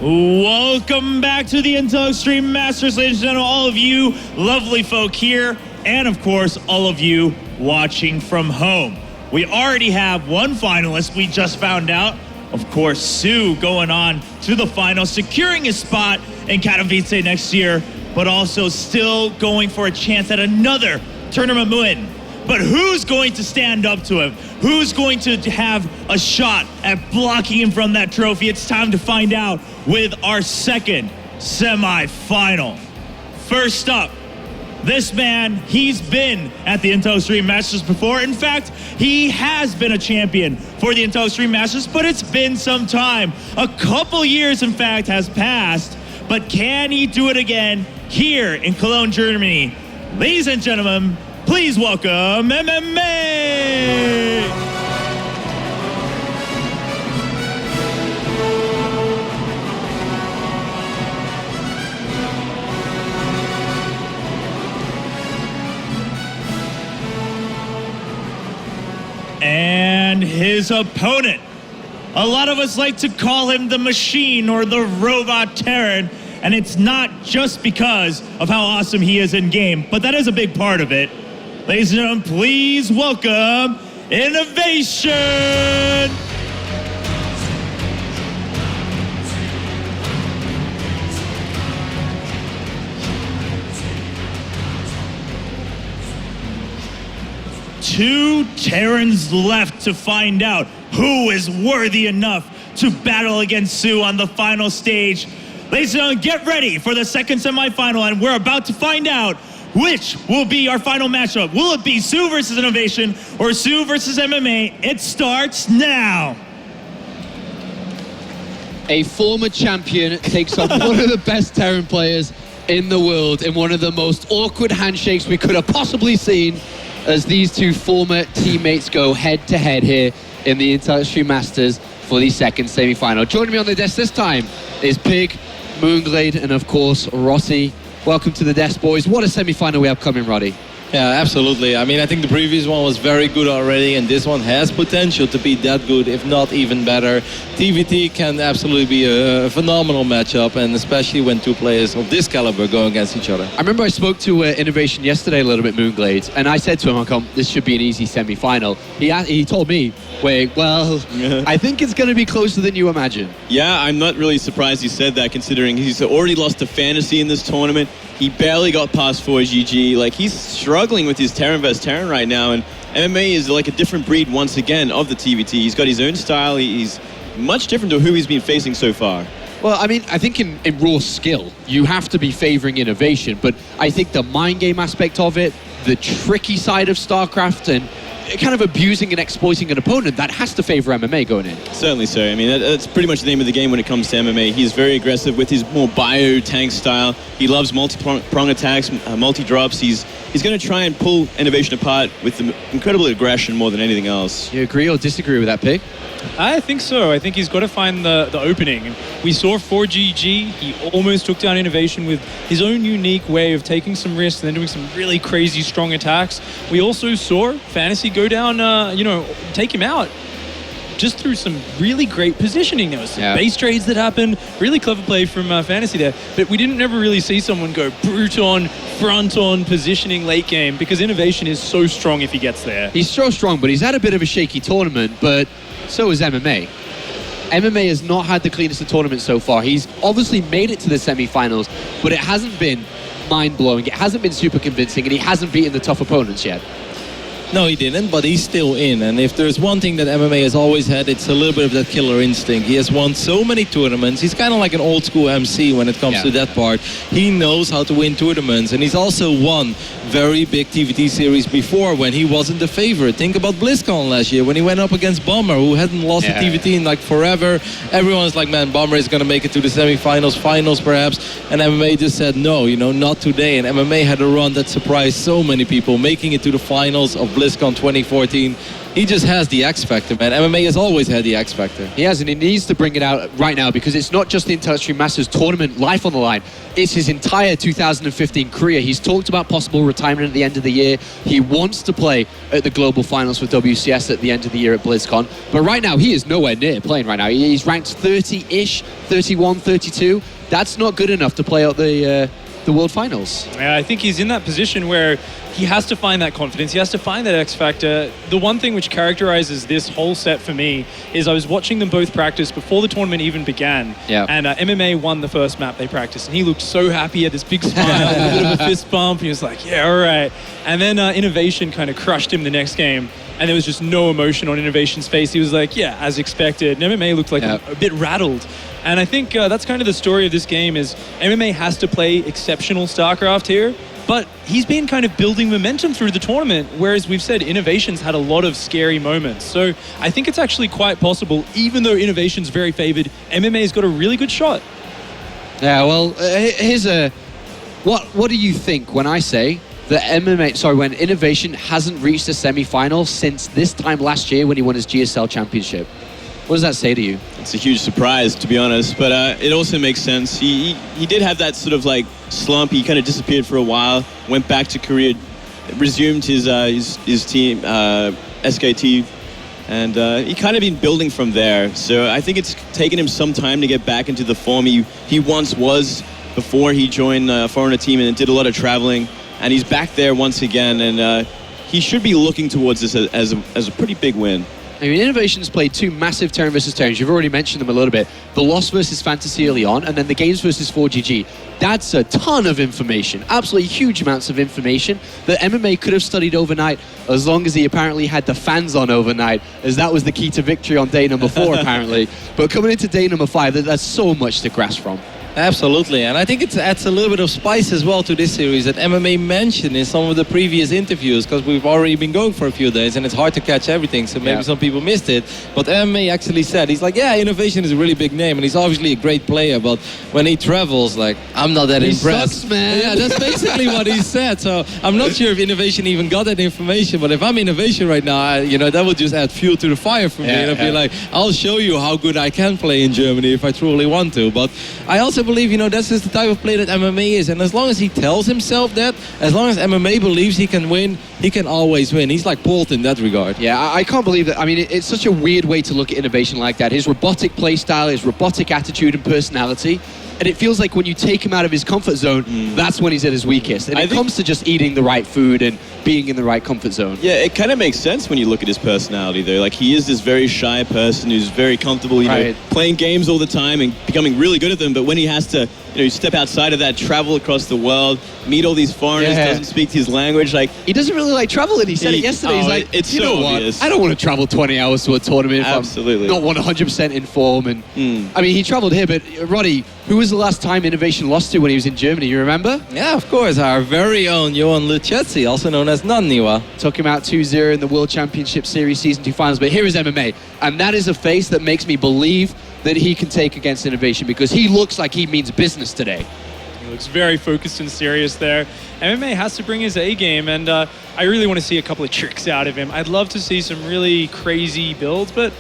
Welcome back to the Intel Extreme Masters, ladies and gentlemen, all of you lovely folk here, and of course, all of you watching from home. We already have one finalist we just found out. Of course, Sue going on to the final, securing his spot in Katowice next year, but also still going for a chance at another tournament win. But who's going to stand up to him? Who's going to have a shot at blocking him from that trophy? It's time to find out with our second semi-final. First up, this man, he's been at the Intel Extreme Masters before. In fact, he has been a champion for the Intel Extreme Masters, but it's been some time. A couple years, in fact, has passed, but can he do it again here in Cologne, Germany? Ladies and gentlemen, please welcome MMA! And his opponent. A lot of us like to call him the machine or the robot Terran, and it's not just because of how awesome he is in game, but that is a big part of it. Ladies and gentlemen, please welcome Innovation! Two Terrans left to find out who is worthy enough to battle against Sue on the final stage. Ladies and gentlemen, get ready for the second semifinal, and we're about to find out which will be our final matchup. Will it be Sue versus Innovation or Sue versus MMA? It starts now. A former champion takes on one of the best Terran players in the world in one of the most awkward handshakes we could have possibly seen, as these two former teammates go head-to-head here in the Intel Extreme Masters for the second semi-final. Joining me on the desk this time is Pig, Moonglade, and of course, Rossi. Welcome to the desk, boys. What a semi-final we have coming, Roddy. Yeah, absolutely. I mean, I think the previous one was very good already, and this one has potential to be that good, if not even better. TvT can absolutely be a phenomenal matchup, and especially when two players of this caliber go against each other. I remember I spoke to Innovation yesterday a little bit, Moonglade, and I said to him, this should be an easy semi-final. He told me, wait, well, I think it's going to be closer than you imagine. Yeah, I'm not really surprised he said that, considering he's already lost to Fantasy in this tournament. He barely got past 4GG. Like, he's struggling with his Terran vs Terran right now, and MMA is like a different breed once again of the TvT. He's got his own style. He's much different to who he's been facing so far. Well, I mean, I think in raw skill, you have to be favoring Innovation, but I think the mind game aspect of it, the tricky side of StarCraft, and kind of abusing and exploiting an opponent, that has to favor MMA going in. Certainly so. I mean, that's pretty much the name of the game when it comes to MMA. He's very aggressive with his more bio tank style. He loves multi-prong attacks, multi-drops. He's going to try and pull Innovation apart with the incredible aggression more than anything else. You agree or disagree with that, Pig? I think so. I think he's got to find the opening. We saw 4GG. He almost took down Innovation with his own unique way of taking some risks and then doing some really crazy strong attacks. We also saw Fantasy go down, take him out just through some really great positioning. There was some base trades that happened. Really clever play from Fantasy there. But we didn't never really see someone go brute on, front on, positioning late game, because Innovation is so strong if he gets there. He's so strong, but he's had a bit of a shaky tournament, but so is MMA. MMA has not had the cleanest of tournaments so far. He's obviously made it to the semi-finals, but it hasn't been mind-blowing. It hasn't been super convincing, and he hasn't beaten the tough opponents yet. No, he didn't, but he's still in. And if there's one thing that MMA has always had, it's a little bit of that killer instinct. He has won so many tournaments. He's kind of like an old school MC when it comes to that part. He knows how to win tournaments, and he's also won very big TvT series before when he wasn't the favorite. Think about BlizzCon last year when he went up against Bomber, who hadn't lost a TvT in like forever. Everyone's like, man, Bomber is going to make it to the semifinals, finals perhaps. And MMA just said, no, not today. And MMA had a run that surprised so many people, making it to the finals of BlizzCon 2014. He just has the X Factor, man. MMA has always had the X Factor. He has, and he needs to bring it out right now because it's not just the Intellectual Masters tournament life on the line. It's his entire 2015 career. He's talked about possible retirement at the end of the year. He wants to play at the global finals for WCS at the end of the year at BlizzCon. But right now, he is nowhere near playing right now. He's ranked 30-ish, 31, 32. That's not good enough to play out the World Finals. Yeah, I think he's in that position where he has to find that confidence. He has to find that X factor. The one thing which characterizes this whole set for me is I was watching them both practice before the tournament even began. Yeah. And MMA won the first map they practiced, and he looked so happy. He had this big smile, a bit of a fist bump. He was like, yeah, all right. And then Innovation kind of crushed him the next game. And there was just no emotion on Innovation's face. He was like, yeah, as expected. And MMA looked like a bit rattled. And I think that's kind of the story of this game is MMA has to play exceptional StarCraft here, but he's been kind of building momentum through the tournament, whereas we've said Innovation's had a lot of scary moments. So I think it's actually quite possible, even though Innovation's very favored, MMA's got a really good shot. Yeah, well, here's a... What do you think when I say that when Innovation hasn't reached a semi-final since this time last year when he won his GSL championship? What does that say to you? It's a huge surprise, to be honest, but it also makes sense. He did have that sort of like slump. He kind of disappeared for a while, went back to Korea, resumed his team, SKT, and he kind of been building from there. So I think it's taken him some time to get back into the form he once was before he joined a foreigner team and did a lot of traveling. And he's back there once again, and he should be looking towards this as a pretty big win. I mean, Innovation's played two massive Terran versus Terrans. You've already mentioned them a little bit. The Lost versus Fantasy early on, and then the Games versus 4GG. That's a ton of information, absolutely huge amounts of information that MMA could have studied overnight as long as he apparently had the fans on overnight, as that was the key to victory on day number 4, apparently. But coming into day number 5, that's so much to grasp from. Absolutely, and I think it adds a little bit of spice as well to this series that MMA mentioned in some of the previous interviews, because we've already been going for a few days and it's hard to catch everything, so maybe some people missed it. But MMA actually said, he's like, yeah, Innovation is a really big name and he's obviously a great player, but when he travels, like, I'm not that impressed. Sucks, man. Yeah, that's basically what he said. So I'm not sure if Innovation even got that information, but if I'm Innovation right now, that would just add fuel to the fire for me. And I'd be like, I'll show you how good I can play in Germany if I truly want to. But I also believe, this is the type of play that MMA is, and as long as he tells himself that, as long as MMA believes he can win, he can always win. He's like Bolt in that regard. Yeah, I can't believe that. I mean, it's such a weird way to look at Innovation like that. His robotic play style, his robotic attitude and personality. And it feels like when you take him out of his comfort zone, that's when he's at his weakest. And it comes to just eating the right food and being in the right comfort zone. Yeah, it kind of makes sense when you look at his personality, though. Like, he is this very shy person who's very comfortable, playing games all the time and becoming really good at them. But when he has to, step outside of that, travel across the world, meet all these foreigners, doesn't speak his language, like... He doesn't really like traveling. He said it yesterday. He's like, it's so obvious. I don't want to travel 20 hours to a tournament if Absolutely. I'm not 100% in form. And I mean, he traveled here, but Roddy, who was the last time Innovation lost to when he was in Germany? You remember? Yeah, of course. Our very own Johan Lucchesi, also known as Naniwa. Took him out 2-0 in the World Championship Series Season 2 finals. But here is MMA. And that is a face that makes me believe that he can take against Innovation, because he looks like he means business today. He looks very focused and serious there. MMA has to bring his A game, and I really want to see a couple of tricks out of him. I'd love to see some really crazy builds, but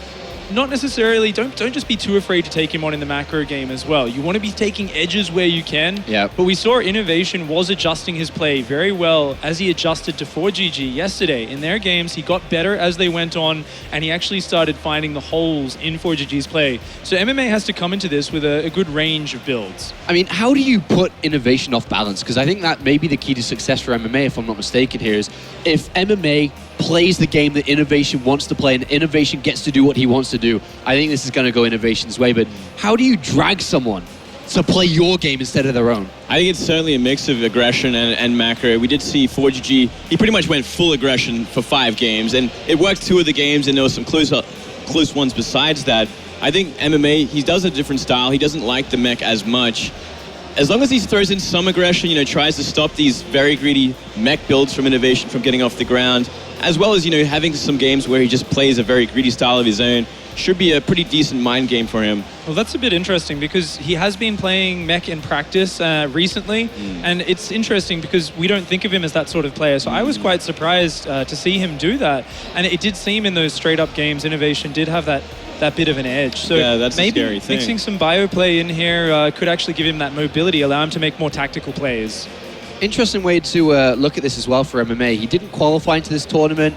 not necessarily, don't just be too afraid to take him on in the macro game as well. You want to be taking edges where you can. Yep. But we saw Innovation was adjusting his play very well as he adjusted to 4GG yesterday. In their games, he got better as they went on, and he actually started finding the holes in 4GG's play. So MMA has to come into this with a good range of builds. I mean, how do you put Innovation off balance? Because I think that may be the key to success for MMA, if I'm not mistaken here, is if MMA plays the game that Innovation wants to play and Innovation gets to do what he wants to do, I think this is going to go Innovation's way. But how do you drag someone to play your game instead of their own? I think it's certainly a mix of aggression and macro. We did see 4GG, he pretty much went full aggression for 5 games, and it worked 2 of the games, and there were some close ones besides that. I think MMA, he does a different style. He doesn't like the mech as much. As long as he throws in some aggression, tries to stop these very greedy mech builds from Innovation from getting off the ground, as well as, having some games where he just plays a very greedy style of his own, should be a pretty decent mind game for him. Well, that's a bit interesting because he has been playing mech in practice recently, and it's interesting because we don't think of him as that sort of player. So I was quite surprised to see him do that, and it did seem in those straight-up games, Innovation did have that bit of an edge. So yeah, that's maybe a scary thing. mixing some bio play in here could actually give him that mobility, allow him to make more tactical plays. Interesting way to look at this as well for MMA. He didn't qualify into this tournament.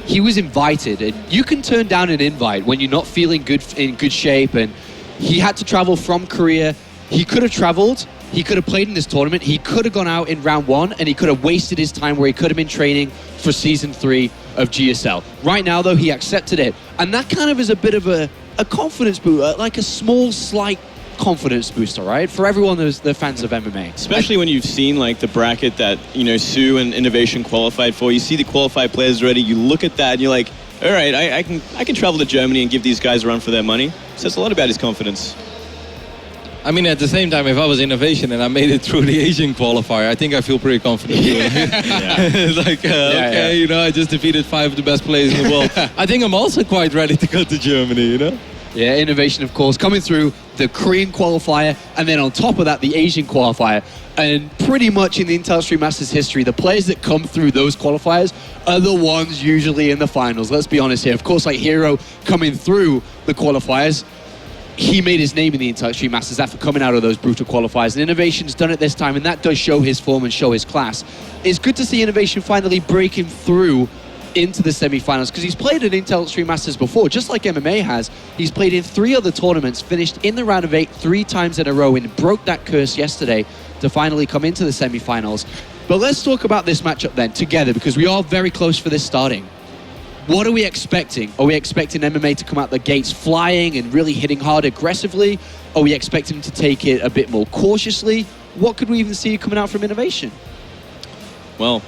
He was invited, and you can turn down an invite when you're not feeling in good shape, and he had to travel from Korea. He could have traveled, he could have played in this tournament, he could have gone out in round 1, and he could have wasted his time where he could have been training for season 3 of GSL. Right now, though, he accepted it, and that kind of is a bit of a confidence boost, like a small, slight confidence booster, right? For everyone who's the fans of MMA. Especially when you've seen like the bracket that, you know, Sue and Innovation qualified for. You see the qualified players already, you look at that and you're like, all right, I can travel to Germany and give these guys a run for their money. Says a lot about his confidence. I mean, at the same time, if I was Innovation and I made it through the Asian qualifier, I think I feel pretty confident. It's like, okay, you know, I just defeated 5 of the best players in the world. I think I'm also quite ready to go to Germany, you know? Yeah, Innovation, of course, coming through the Korean qualifier, and then on top of that, the Asian qualifier. And pretty much in the Intel Extreme Masters history, the players that come through those qualifiers are the ones usually in the finals. Let's be honest here. Of course, like Hero coming through the qualifiers, he made his name in the Intel Extreme Masters after coming out of those brutal qualifiers. And Innovation's done it this time, and that does show his form and show his class. It's good to see Innovation finally breaking through into the semi-finals, because he's played at Intel Extreme Masters before, just like MMA has. He's played in 3 other tournaments, finished in the round of 8 3 times in a row, and broke that curse yesterday to finally come into the semi-finals. But let's talk about this matchup then together, because we are very close for this starting. What are we expecting? Are we expecting MMA to come out the gates flying and really hitting hard aggressively? Are we expecting to take it a bit more cautiously? What could we even see coming out from Innovation? Well,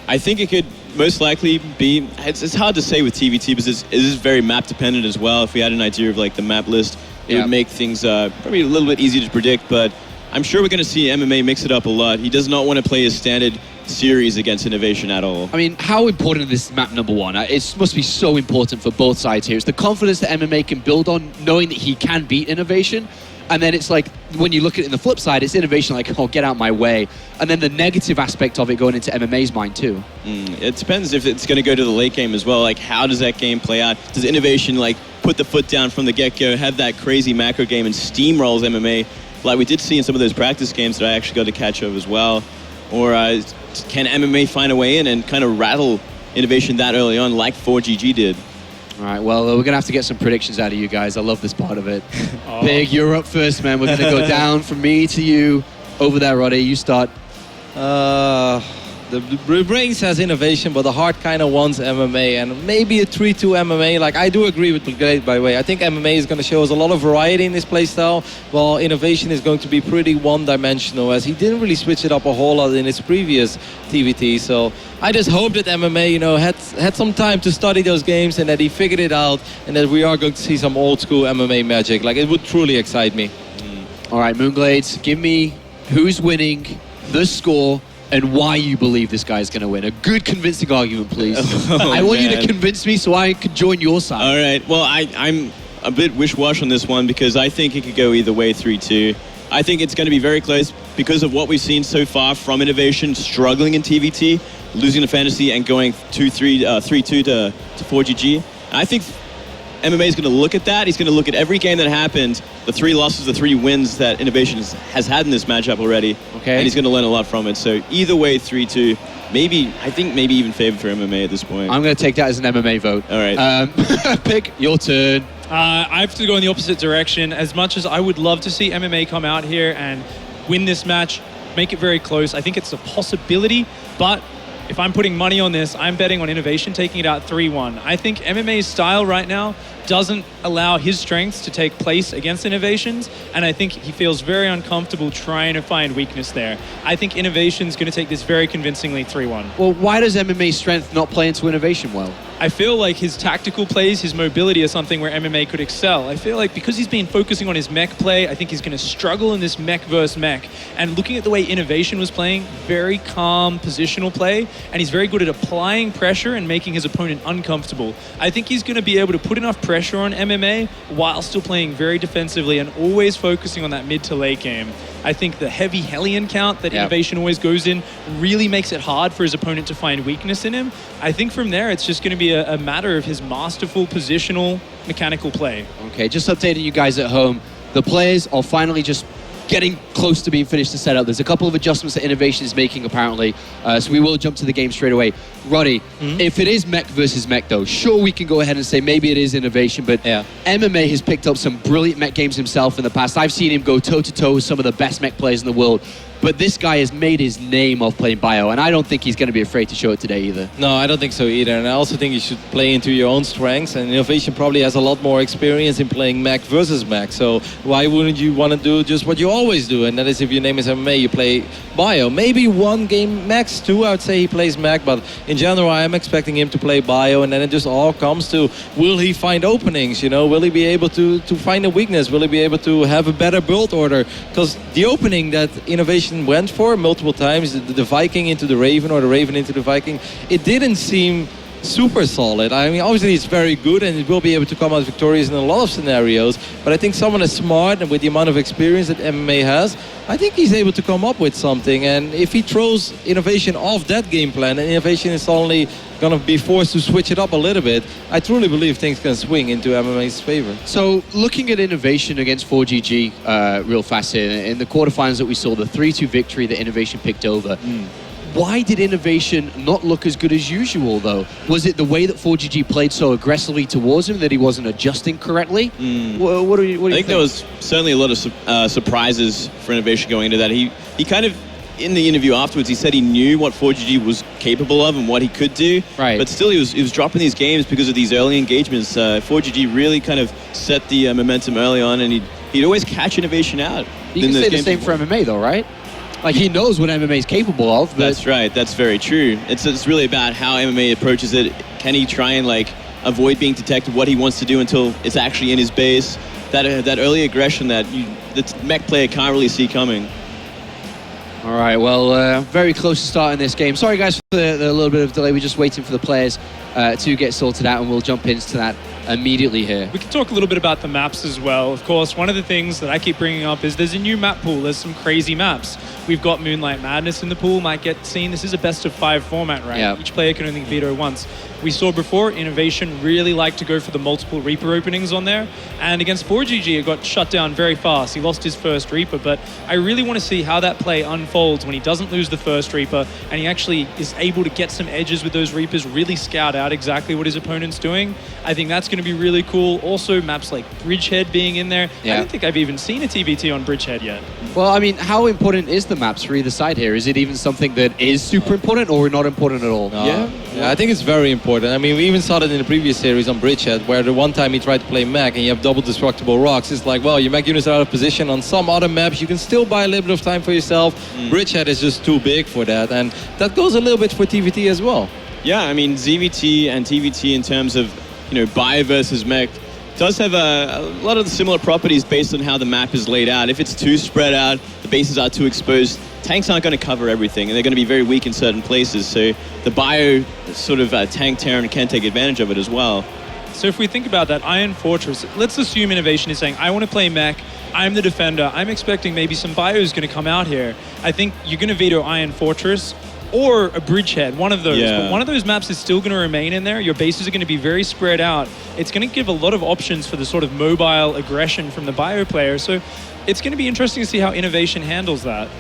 I think it could most likely be, it's hard to say with TvT because it is very map dependent as well. If we had an idea of like the map list, it would make things probably a little bit easier to predict, but I'm sure we're going to see MMA mix it up a lot. He does not want to play his standard series against Innovation at all. I mean, how important is map number 1? It must be so important for both sides here. It's the confidence that MMA can build on, knowing that he can beat Innovation. And then it's like, when you look at it in the flip side, it's Innovation like, oh, get out my way. And then the negative aspect of it going into MMA's mind too. It depends if it's going to go to the late game as well. Like, how does that game play out? Does Innovation like put the foot down from the get-go, have that crazy macro game and steamrolls MMA like we did see in some of those practice games that I actually got to catch up as well? Or can MMA find a way in and kind of rattle Innovation that early on like 4GG did? All right, well, we're going to have to get some predictions out of you guys. I love this part of it. Big, you're up first, man. We're going to go down from me to you. Over there, Roddy, you start. The brain says Innovation, but the heart kind of wants MMA, and maybe a 3-2 MMA. Like, I do agree with Blade, by the way. I think MMA is going to show us a lot of variety in this playstyle, while Innovation is going to be pretty one-dimensional, as he didn't really switch it up a whole lot in his previous TvT. So I just hope that MMA, you know, had some time to study those games and that he figured it out, and that we are going to see some old-school MMA magic. Like, it would truly excite me. All right, Moonglades, give me who's winning, the score, and why you believe this guy's going to win. A good convincing argument, please. I want you to convince me so I can join your side. All right. Well, I'm a bit wish-wash on this one because I think it could go either way, 3-2. I think it's going to be very close because of what we've seen so far from Innovation, struggling in TvT, losing to Fantasy and going 3-2 to 4GG. And I think MMA is going to look at that. He's going to look at every game that happened, the 3 losses, the 3 wins that Innovation has had in this matchup already. Okay. And he's going to learn a lot from it. So either way, 3-2. Maybe, I think maybe even favored for MMA at this point. I'm going to take that as an MMA vote. All right. Pick your turn. I have to go in the opposite direction. As much as I would love to see MMA come out here and win this match, make it very close, I think it's a possibility, but if I'm putting money on this, I'm betting on Innovation taking it out 3-1. I think MMA's style right now doesn't allow his strengths to take place against Innovation's, and I think he feels very uncomfortable trying to find weakness there. I think Innovation's going to take this very convincingly 3-1. Well, why does MMA's strength not play into Innovation well? I feel like his tactical plays, his mobility are something where MMA could excel. I feel like because he's been focusing on his mech play, I think he's going to struggle in this mech versus mech. And looking at the way Innovation was playing, very calm positional play, and he's very good at applying pressure and making his opponent uncomfortable. I think he's going to be able to put enough pressure on MMA while still playing very defensively and always focusing on that mid to late game. I think the heavy Hellion count that Innovation always goes in really makes it hard for his opponent to find weakness in him. I think from there, it's just going to be a matter of his masterful positional mechanical play. Okay, just updating you guys at home. The players are finally just getting close to being finished to set up. There's a couple of adjustments that Innovation is making apparently, so we will jump to the game straight away. Roddy, if it is mech versus mech though, sure we can go ahead and say maybe it is Innovation, but MMA has picked up some brilliant mech games himself in the past. I've seen him go toe-to-toe with some of the best mech players in the world. But this guy has made his name off playing Bio, and I don't think he's going to be afraid to show it today either. No, I don't think so either. And I also think you should play into your own strengths. And Innovation probably has a lot more experience in playing mech versus mech. So why wouldn't you want to do just what you always do? And that is, if your name is MMA, you play Bio. Maybe one game max, two, I would say he plays mech. But in general, I am expecting him to play Bio. And then it just all comes to, will he find openings? You know, will he be able to find a weakness? Will he be able to have a better build order? Because the opening that Innovation went for multiple times, the Viking into the Raven or the Raven into the Viking, it didn't seem super solid. I mean, obviously it's very good and it will be able to come out victorious in a lot of scenarios, but I think someone as smart and with the amount of experience that MMA has, I think he's able to come up with something. And if he throws Innovation off that game plan and Innovation is only going to be forced to switch it up a little bit, I truly believe things can swing into MMA's favor. So looking at Innovation against 4GG real fast here, in the quarterfinals that we saw, the 3-2 victory that Innovation picked over, why did Innovation not look as good as usual, though? Was it the way that 4GG played so aggressively towards him that he wasn't adjusting correctly? What do you think? I think there was certainly a lot of surprises for Innovation going into that. He kind of, in the interview afterwards, he said he knew what 4GG was capable of and what he could do. Right. But still, he was dropping these games because of these early engagements. 4GG really kind of set the momentum early on, and he'd always catch Innovation out. You can say the same for MMA, though, right? Like, he knows what MMA is capable of. But that's right. That's very true. It's really about how MMA approaches it. Can he try and like avoid being detected, what he wants to do until it's actually in his base? That early aggression that the mech player can't really see coming. All right, well, very close to starting this game. Sorry, guys, for the little bit of delay. We're just waiting for the players to get sorted out, and we'll jump into that immediately here. We can talk a little bit about the maps as well. Of course, one of the things that I keep bringing up is there's a new map pool. There's some crazy maps. We've got Moonlight Madness in the pool, might get seen. This is a best of 5 format, right? Yeah. Each player can only veto once. We saw before, Innovation really liked to go for the multiple Reaper openings on there. And against 4GG, it got shut down very fast. He lost his first Reaper, but I really want to see how that play unfolds when he doesn't lose the first Reaper and he actually is able to get some edges with those Reapers, really scout out exactly what his opponent's doing. I think that's going to be really cool. Also, maps like Bridgehead being in there. Yeah. I don't think I've even seen a TvT on Bridgehead yet. Well, I mean, how important is the maps for either side here? Is it even something that is super important or not important at all? Yeah, I think it's very important. I mean, we even saw that in the previous series on Bridgehead, where the one time he tried to play mech and you have double destructible rocks. It's like, well, your mech units are out of position. On some other maps, you can still buy a little bit of time for yourself. Bridgehead is just too big for that. And that goes a little bit for TvT as well. Yeah, I mean, ZVT and TvT in terms of, Bio versus mech does have a lot of the similar properties based on how the map is laid out. If it's too spread out, the bases are too exposed, tanks aren't going to cover everything, and they're going to be very weak in certain places. So the Bio sort of tank Terran can take advantage of it as well. So if we think about that Iron Fortress, let's assume Innovation is saying, I want to play mech, I'm the defender, I'm expecting maybe some Bio's going to come out here. I think you're going to veto Iron Fortress or a Bridgehead, one of those. Yeah. But one of those maps is still going to remain in there. Your bases are going to be very spread out. It's going to give a lot of options for the sort of mobile aggression from the Bio player. So it's going to be interesting to see how Innovation handles that.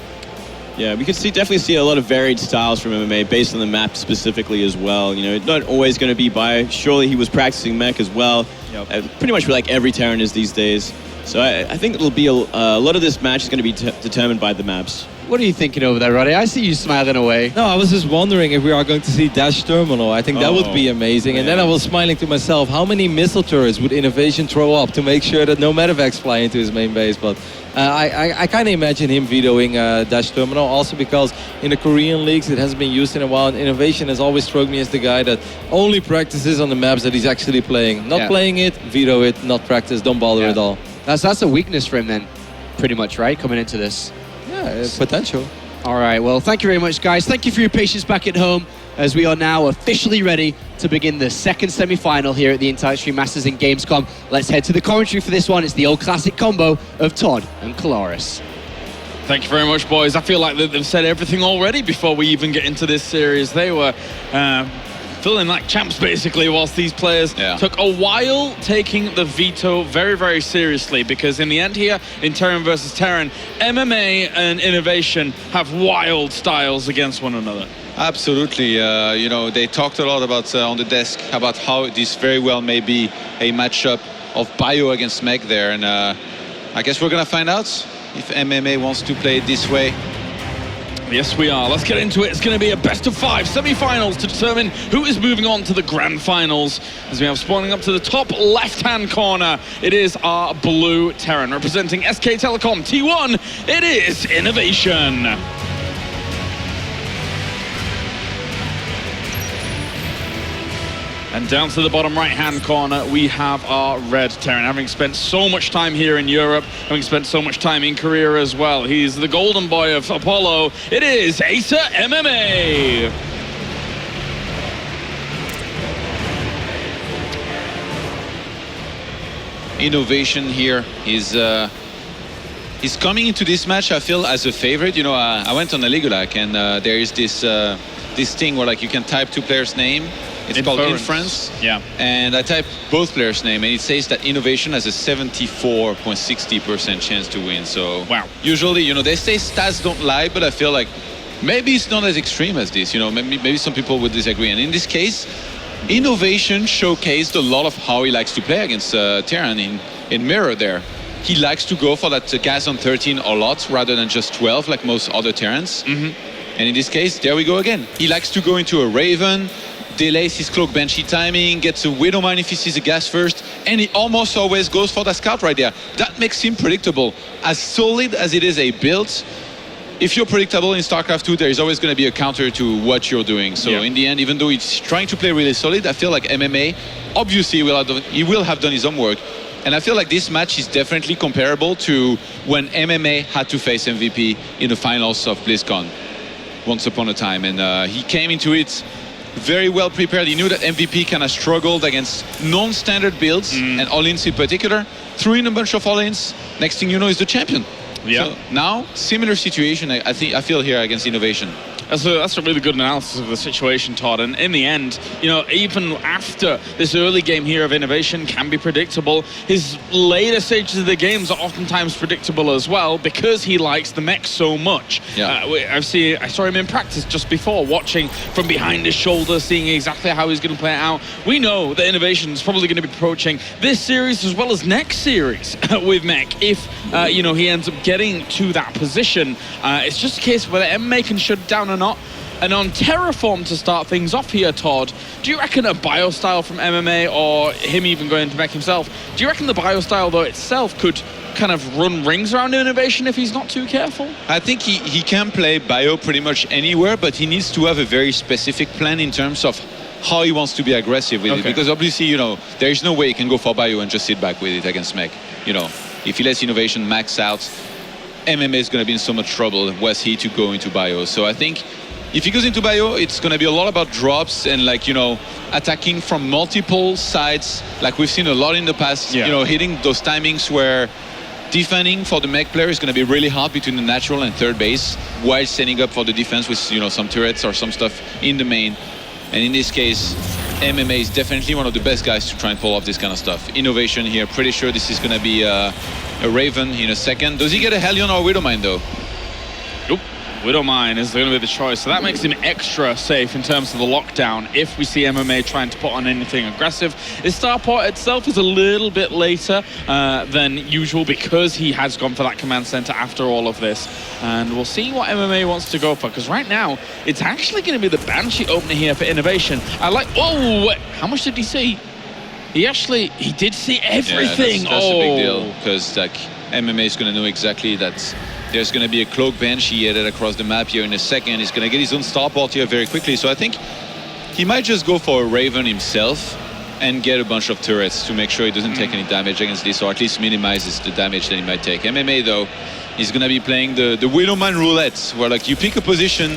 Yeah, we could definitely see a lot of varied styles from MMA based on the map specifically as well. Not always going to be Bio. Surely he was practicing mech as well. Yep. Pretty much like every Terran is these days. So I think it'll be a lot of this match is going to be determined by the maps. What are you thinking over there, Roddy? I see you smiling away. No, I was just wondering if we are going to see Dash Terminal. I think that would be amazing. And then I was smiling to myself, how many missile turrets would Innovation throw up to make sure that no medevacs fly into his main base? But I kind of imagine him vetoing Dash Terminal, also because in the Korean leagues it hasn't been used in a while, and Innovation has always struck me as the guy that only practices on the maps that he's actually playing. Not playing it, veto it, not practice, don't bother at all. That's a weakness for him then, pretty much, right, coming into this? Yeah, potential. All right, well, thank you very much, guys. Thank you for your patience back at home, as we are now officially ready to begin the second semi-final here at the Entire Extreme Masters in Gamescom. Let's head to the commentary for this one. It's the old classic combo of Todd and Kalaris. Thank you very much, boys. I feel like they've said everything already before we even get into this series. They were feeling like champs, basically, whilst these players took a while taking the veto very, very seriously, because in the end here, in Terran versus Terran, MMA and Innovation have wild styles against one another. Absolutely. You know, they talked a lot about on the desk about how this very well may be a matchup of Bio against Meg there, and I guess we're gonna find out if MMA wants to play it this way. Yes, we are. Let's get into it. It's going to be a best-of-5 semi-finals to determine who is moving on to the grand finals. As we have spawning up to the top left-hand corner, it is our blue Terran. Representing SK Telecom T1, it is Innovation. And down to the bottom right-hand corner, we have our red Terran. Having spent so much time here in Europe, having spent so much time in Korea as well. He's the golden boy of Apollo. It is Acer MMA. Innovation here is he's coming into this match, I feel, as a favorite. You know, I went on Aligulac, and there is this this thing where like you can type two players' name. It's called Inference. Yeah. And I type both players' name, and it says that Innovation has a 74.60% chance to win. So wow. Usually, you know, they say stats don't lie, but I feel like maybe it's not as extreme as this. You know, maybe some people would disagree. And in this case, Innovation showcased a lot of how he likes to play against Terran in Mirror there. He likes to go for that gas on 13 a lot rather than just 12 like most other Terrans. And in this case, there we go again. He likes to go into a Raven, delays his cloak Banshee timing, gets a Widowmine if he sees a gas first, and he almost always goes for that scout right there. That makes him predictable. As solid as it is a build, if you're predictable in StarCraft II, there is always going to be a counter to what you're doing. So in the end, even though he's trying to play really solid, I feel like MMA, obviously he will have done his own work. And I feel like this match is definitely comparable to when MMA had to face MVP in the finals of BlizzCon once upon a time. And he came into it very well prepared. He knew that MVP kind of struggled against non-standard builds, and all-ins in particular. Threw in a bunch of all-ins. Next thing you know, he's the champion. Yeah. So now, similar situation, I feel here against Innovation. That's a really good analysis of the situation, Todd. And in the end, you know, even after this early game here of Innovation can be predictable, his later stages of the games are oftentimes predictable as well because he likes the mech so much. Yeah. I saw him in practice just before, watching from behind his shoulder, seeing exactly how he's going to play it out. We know that Innovation is probably going to be approaching this series as well as next series with mech if, you know, he ends up getting to that position. It's just a case of whether MMA can shut down or not. And on Terraform to start things off here, Todd, do you reckon a bio style from MMA or him even going to mech himself, do you reckon the bio style though itself could kind of run rings around Innovation if he's not too careful? I think he can play bio pretty much anywhere, but he needs to have a very specific plan in terms of how he wants to be aggressive with it. Because obviously, you know, there is no way he can go for bio and just sit back with it against mech. You know, if he lets Innovation max out, MMA is going to be in so much trouble was he to go into bio. So I think if he goes into bio, it's going to be a lot about drops and, like, you know, attacking from multiple sides, like we've seen a lot in the past. You know, hitting those timings where defending for the mech player is going to be really hard between the natural and third base, while setting up for the defense with, you know, some turrets or some stuff in the main. And in this case, MMA is definitely one of the best guys to try and pull off this kind of stuff. Innovation here, pretty sure this is going to be a Raven in a second. Does he get a Hellion or Widowmine though? Nope. Widowmine is going to be the choice, so that makes him extra safe in terms of the lockdown if we see MMA trying to put on anything aggressive. His starport itself is a little bit later than usual because he has gone for that command center after all of this, and we'll see what MMA wants to go for, because right now it's actually going to be the Banshee opener here for Innovation. I like, oh, how much did he see? He did see everything. Yeah, that's a big deal, because like MMA is going to know exactly that there's going to be a Cloak Banshee headed across the map here in a second. He's going to get his own starport here very quickly. So I think he might just go for a Raven himself and get a bunch of turrets to make sure he doesn't take any damage against this, or at least minimizes the damage that he might take. MMA, though, he's going to be playing the Widowmine roulette, where like you pick a position,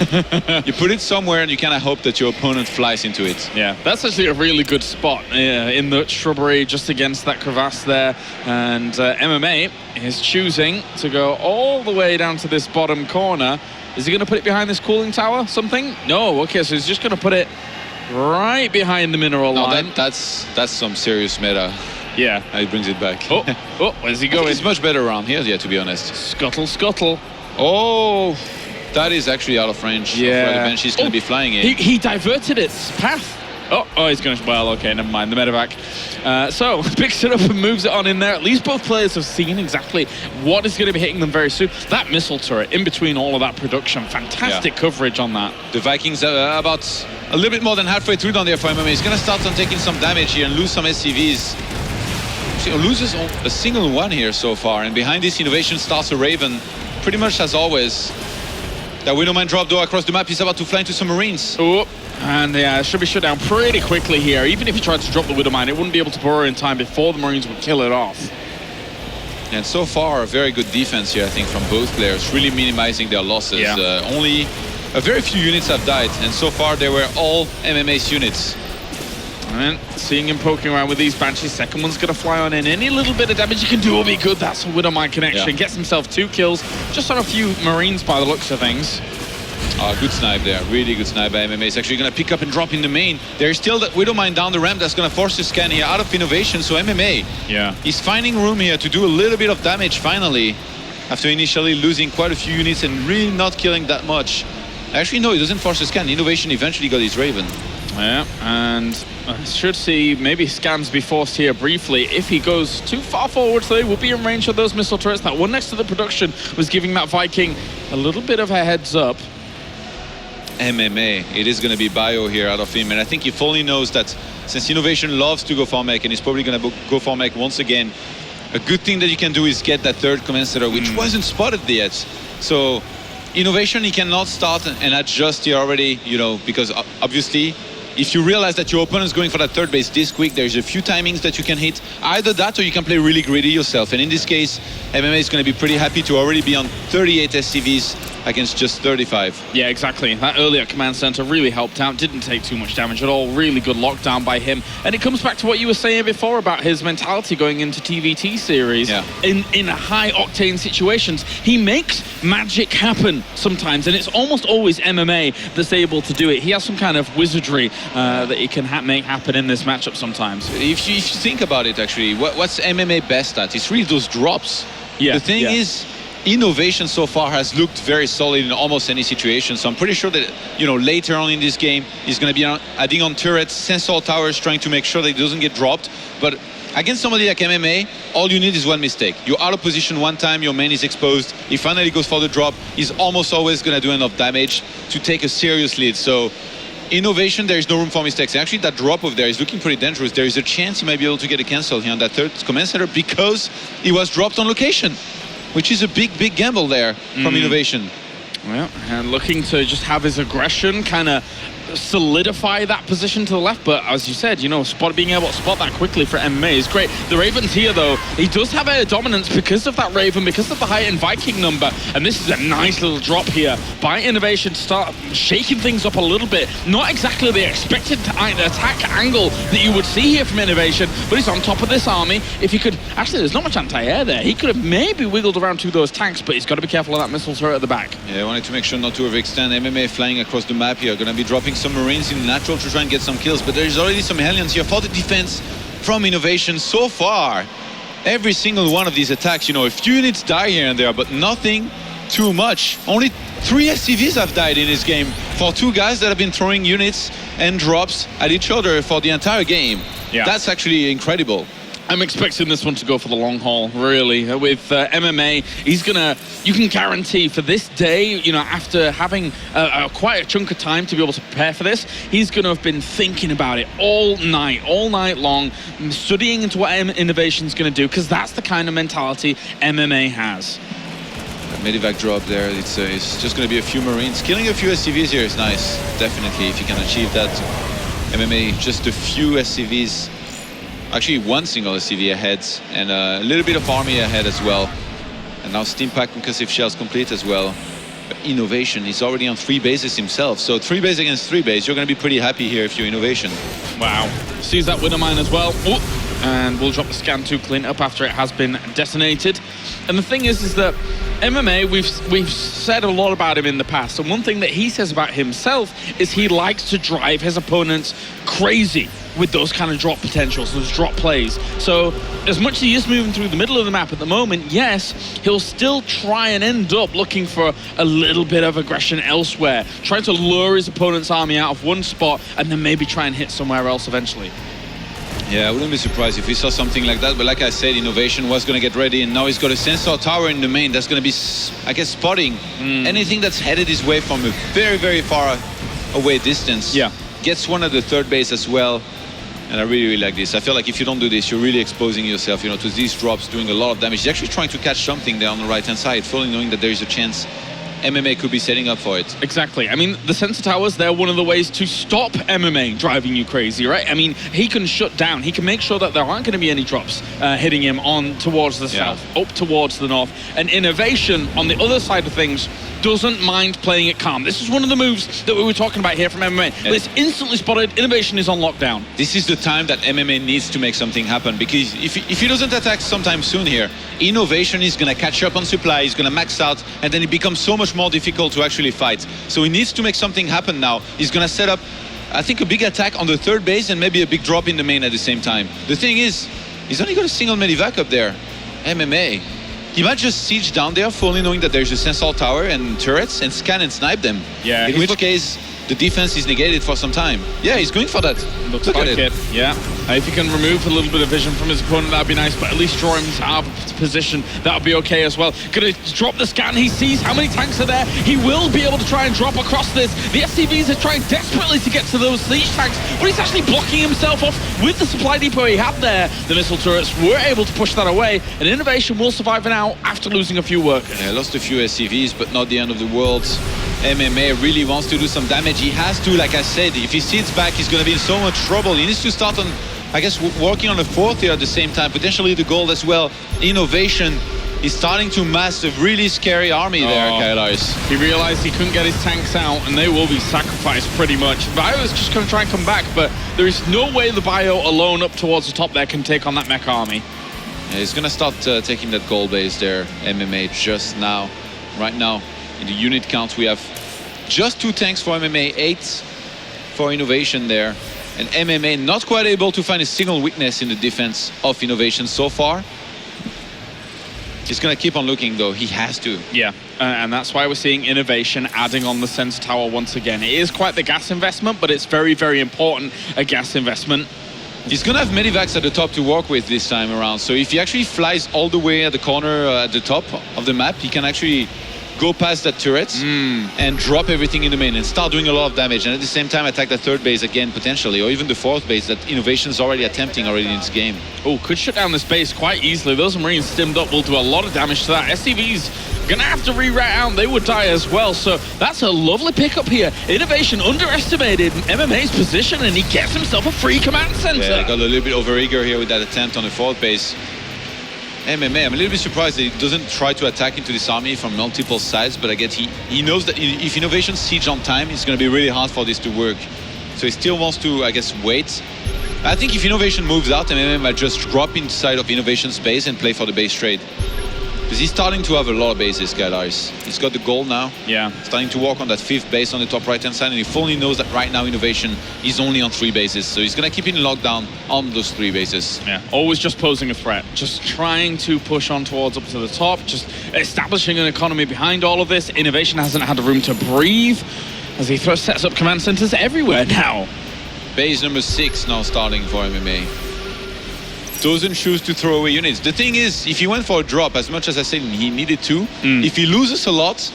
you put it somewhere, and you kind of hope that your opponent flies into it. Yeah, that's actually a really good spot in the shrubbery just against that crevasse there. And MMA is choosing to go all the way down to this bottom corner. Is he going to put it behind this cooling tower, something? No, okay, so he's just going to put it right behind the mineral line. That's some serious meta. Yeah. He brings it back. Oh, where's he going? It's much better around here, yeah, to be honest. Scuttle, scuttle. Oh, that is actually out of range of where the Banshee's going to be flying in. He diverted its path. Oh, he's going to... Well, okay, never mind. The medevac. So, picks it up and moves it on in there. At least both players have seen exactly what is going to be hitting them very soon. That missile turret in between all of that production. Fantastic coverage on that. The Vikings are about a little bit more than halfway through down there for MMA. He's going to start on taking some damage here and lose some SCVs. He loses a single one here so far. And behind this, Innovation starts a Raven. Pretty much as always. That Widowmine drop though across the map. He's about to fly into some Marines. Oh. And yeah, it should be shut down pretty quickly here. Even if he tried to drop the Widowmine, it wouldn't be able to burrow in time before the Marines would kill it off. And so far, a very good defense here, I think, from both players, really minimizing their losses. Yeah. Only a very few units have died, and so far they were all MMA's units. And seeing him poking around with these Banshees, second one's going to fly on in. Any little bit of damage he can do will be good. That's a Widowmine connection. Yeah. Gets himself 2 kills, just on a few Marines by the looks of things. Good snipe there, really good snipe by MMA. It's actually going to pick up and drop in the main. There's still that Widowmine down the ramp that's going to force the scan here out of Innovation. So MMA, he's finding room here to do a little bit of damage finally, after initially losing quite a few units and really not killing that much. Actually, no, he doesn't force the scan. Innovation eventually got his Raven. Yeah, and should see maybe scans be forced here briefly. If he goes too far forward, so he will be in range of those missile turrets. That one next to the production was giving that Viking a little bit of a heads up. MMA, it is going to be bio here out of him, and I think he fully knows that since Innovation loves to go for mech, and he's probably going to go for mech once again, a good thing that you can do is get that third command center, which wasn't spotted yet. So Innovation, he cannot start and adjust here already, you know, because obviously if you realize that your opponent's going for that third base this quick, there's a few timings that you can hit. Either that or you can play really greedy yourself. And in this case, MMA is going to be pretty happy to already be on 38 SCVs against just 35. Yeah, exactly. That earlier command center really helped out. Didn't take too much damage at all. Really good lockdown by him. And it comes back to what you were saying before about his mentality going into TvT series. Yeah. In high octane situations, he makes magic happen sometimes, and it's almost always MMA that's able to do it. He has some kind of wizardry that he can make happen in this matchup sometimes. If you think about it, actually, what's MMA best at? It's really those drops. Yeah. The thing is, Innovation so far has looked very solid in almost any situation, so I'm pretty sure that, you know, later on in this game he's going to be adding on turrets, sensor towers, trying to make sure that it doesn't get dropped. But against somebody like MMA, all you need is one mistake. You're out of position one time, your main is exposed, he finally goes for the drop, he's almost always going to do enough damage to take a serious lead. So Innovation, there is no room for mistakes. Actually, that drop over there is looking pretty dangerous. There is a chance he might be able to get a cancel here on that third command center because he was dropped on location, which is a big gamble there from Innovation. Well, and looking to just have his aggression kind of solidify that position to the left, but as you said, you know, being able to spot that quickly for MMA is great. The Raven's here though, he does have air dominance because of that Raven, because of the height and Viking number, and this is a nice little drop here by Innovation to start shaking things up a little bit. Not exactly the expected attack angle that you would see here from Innovation, but he's on top of this army. If he could, actually there's not much anti-air there, he could have maybe wiggled around to those tanks, but he's got to be careful of that missile turret at the back. Yeah, I wanted to make sure not to overextend. MMA flying across the map here, going to be dropping some Marines in natural to try and get some kills, but there's already some Hellions here for the defense from Innovation. So far, every single one of these attacks, you know, a few units die here and there, but nothing too much. Only 3 SCVs have died in this game for 2 guys that have been throwing units and drops at each other for the entire game. Yeah. That's actually incredible. I'm expecting this one to go for the long haul, really. With MMA, you can guarantee for this day, you know, after having quite a chunk of time to be able to prepare for this, he's going to have been thinking about it all night long, studying into what Innovation's going to do, because that's the kind of mentality MMA has. Medivac drop there, it's just going to be a few Marines. Killing a few SCVs here is nice, definitely, if you can achieve that. MMA, just a few SCVs. Actually, 1 single SCV ahead, and a little bit of army ahead as well. And now Steam Pack concussive shells complete as well. But Innovation, he's already on 3 bases himself. So 3 base against 3 base, you're going to be pretty happy here if you're Innovation. Wow. Sees that winner mine as well. Ooh. And we'll drop the scan to clean up after it has been detonated. And the thing is that MMA, we've said a lot about him in the past, and one thing that he says about himself is he likes to drive his opponents crazy with those kind of drop potentials, those drop plays. So as much as he is moving through the middle of the map at the moment, yes, he'll still try and end up looking for a little bit of aggression elsewhere, trying to lure his opponent's army out of one spot and then maybe try and hit somewhere else eventually. Yeah, I wouldn't be surprised if we saw something like that, but like I said, Innovation was going to get ready, and now he's got a sensor tower in the main that's going to be, I guess, spotting anything that's headed his way from a very, very far away distance. Yeah. Gets one at the 3rd base as well, and I really, really like this. I feel like if you don't do this, you're really exposing yourself, you know, to these drops, doing a lot of damage. He's actually trying to catch something there on the right-hand side, fully knowing that there is a chance MMA could be setting up for it. Exactly. I mean, the sensor towers, they're one of the ways to stop MMA driving you crazy, right? I mean, he can shut down. He can make sure that there aren't going to be any drops hitting him on towards the south, up towards the north. And Innovation, on the other side of things, doesn't mind playing it calm. This is one of the moves that we were talking about here from MMA. But it's instantly spotted. Innovation is on lockdown. This is the time that MMA needs to make something happen, because if he doesn't attack sometime soon here, Innovation is going to catch up on supply, he's going to max out, and then it becomes so much more difficult to actually fight. So he needs to make something happen now. He's going to set up, I think, a big attack on the 3rd base and maybe a big drop in the main at the same time. The thing is, he's only got a single Medivac up there. MMA. He might just siege down there, fully knowing that there's a sensor tower and turrets, and scan and snipe them. Yeah. In which case, the defense is negated for some time. Yeah, he's going for that. Looks Look like at it. Yeah. If he can remove a little bit of vision from his opponent, that'd be nice, but at least draw him out of position. That would be okay as well. Gonna drop the scan. He sees how many tanks are there. He will be able to try and drop across this. The SCVs are trying desperately to get to those siege tanks, but he's actually blocking himself off with the supply depot he had there. The missile turrets were able to push that away, and Innovation will survive now after losing a few workers. Yeah, lost a few SCVs, but not the end of the world. MMA really wants to do some damage. He has to, like I said, if he sits back, he's going to be in so much trouble. He needs to start on, I guess, working on a 4th here at the same time, potentially the gold as well. Innovation is starting to mass a really scary army there, Kailaris. He realized he couldn't get his tanks out, and they will be sacrificed pretty much. Bio is just going to try and come back, but there is no way the Bio alone up towards the top there can take on that mech army. Yeah, he's going to start taking that gold base there, MMA, just now. Right now, in the unit count, we have just 2 tanks for MMA, 8 for Innovation there. And MMA not quite able to find a single weakness in the defense of Innovation so far. He's going to keep on looking, though. He has to. Yeah, and that's why we're seeing Innovation adding on the sensor tower once again. It is quite the gas investment, but it's very, very important, a gas investment. He's going to have Medivacs at the top to work with this time around. So if he actually flies all the way at the corner at the top of the map, he can actually go past that turret and drop everything in the main and start doing a lot of damage, and at the same time attack the 3rd base again potentially, or even the 4th base that Innovation is already attempting in this game. Oh, could shut down this base quite easily. Those Marines stimmed up will do a lot of damage to that. SCV's gonna have to reroute out, they would die as well. So that's a lovely pickup here. Innovation underestimated MMA's position, and he gets himself a free command center. Yeah, got a little bit overeager here with that attempt on the 4th base. MMA, I'm a little bit surprised that he doesn't try to attack into this army from multiple sides, but I guess he knows that if Innovation siege on time, it's going to be really hard for this to work. So he still wants to, I guess, wait. I think if Innovation moves out, MMA might just drop inside of Innovation's base and play for the base trade. Because he's starting to have a lot of bases, Kailaris. He's got the goal now. Yeah. Starting to walk on that 5th base on the top right-hand side, and he fully knows that right now Innovation is only on 3 bases. So he's going to keep it in lockdown on those 3 bases. Yeah, always just posing a threat. Just trying to push on towards up to the top. Just establishing an economy behind all of this. Innovation hasn't had room to breathe as he sets up command centers everywhere now. Base number 6 now starting for MMA. Doesn't choose to throw away units. The thing is, if he went for a drop, as much as I said he needed to, if he loses a lot,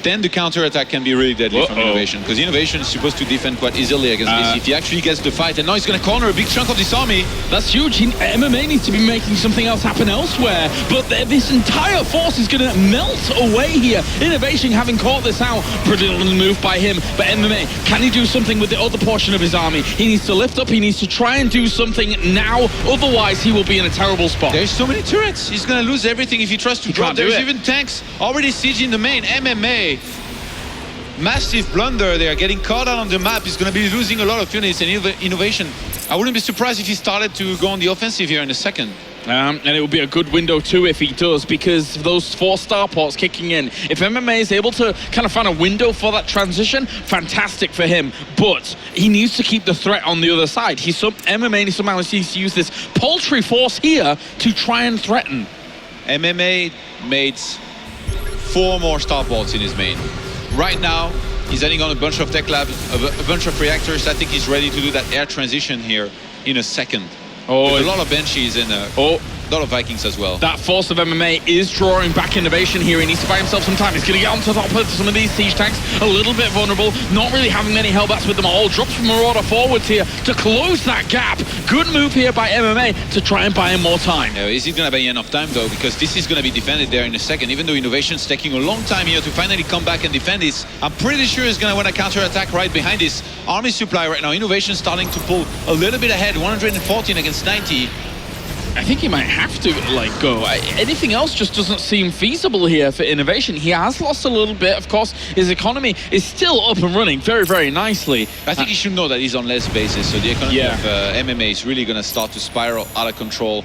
then the counter-attack can be really deadly from Innovation, because Innovation is supposed to defend quite easily against this. If he actually gets the fight, and now he's going to corner a big chunk of this army. That's huge. MMA needs to be making something else happen elsewhere, but this entire force is going to melt away here. Innovation having caught this out. Brilliant move by him, but MMA, can he do something with the other portion of his army? He needs to lift up, he needs to try and do something now, otherwise he will be in a terrible spot. There's so many turrets. He's going to lose everything if he tries to drop. There's even tanks already sieging the main. MMA. Massive blunder there, getting caught out on the map. He's going to be losing a lot of units, and Innovation, I wouldn't be surprised if he started to go on the offensive here in a second. And it will be a good window too if he does, because those 4 starports kicking in. If MMA is able to kind of find a window for that transition, fantastic for him. But he needs to keep the threat on the other side. MMA somehow needs to use this paltry force here to try and threaten. MMA made 4 more starports in his main. Right now, he's adding on a bunch of tech labs, a bunch of reactors. I think he's ready to do that air transition here in a second. With a lot of Banshees and a lot of Vikings as well. That force of MMA is drawing back Innovation here. He needs to buy himself some time. He's going to get onto top of some of these siege tanks. A little bit vulnerable. Not really having many hellbats with them all. Drops from Marauder forwards here to close that gap. Good move here by MMA to try and buy him more time. Is he going to buy enough time though? Because this is going to be defended there in a second. Even though Innovation's taking a long time here to finally come back and defend this, I'm pretty sure he's going to want to counter-attack right behind this army supply right now. Innovation starting to pull a little bit ahead. 114 against 90. I think he might have to go. Anything else just doesn't seem feasible here for Innovation. He has lost a little bit. Of course, his economy is still up and running very, very nicely. I think he should know that he's on less bases, so the economy of MMA is really going to start to spiral out of control.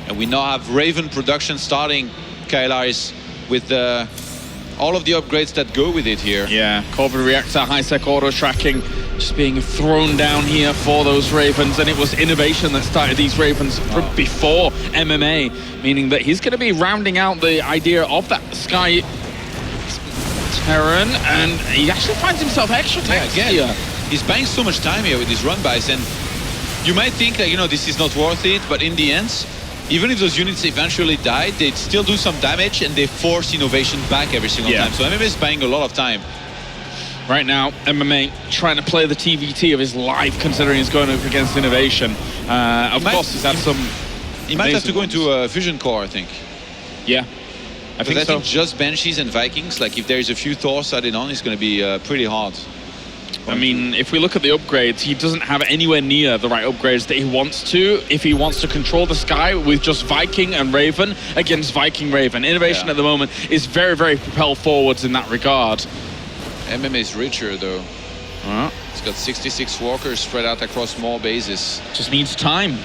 And we now have Raven production starting, Kailaris, with all of the upgrades that go with it here. Yeah, Corvid Reactor, high-sec auto tracking, just being thrown down here for those Ravens, and it was Innovation that started these Ravens before MMA, meaning that he's going to be rounding out the idea of that Sky Terran, and he actually finds himself extra tanks here. He's buying so much time here with his run-bys, and you might think that, this is not worth it, but in the end, even if those units eventually die, they still do some damage, and they force Innovation back every single time. So MMA is buying a lot of time. Right now, MMA trying to play the TvT of his life, considering he's going up against Innovation. Of course, he's had some... He might have to go into a fusion core, I think. Yeah, I think so. Just Banshees and Vikings, if there's a few Thors added on, it's going to be pretty hard. I mean, if we look at the upgrades, he doesn't have anywhere near the right upgrades that he wants to if he wants to control the sky with just Viking and Raven against Viking Raven. Innovation at the moment is very, very propelled forwards in that regard. MMA is richer, though. He's got 66 walkers spread out across more bases. Just needs time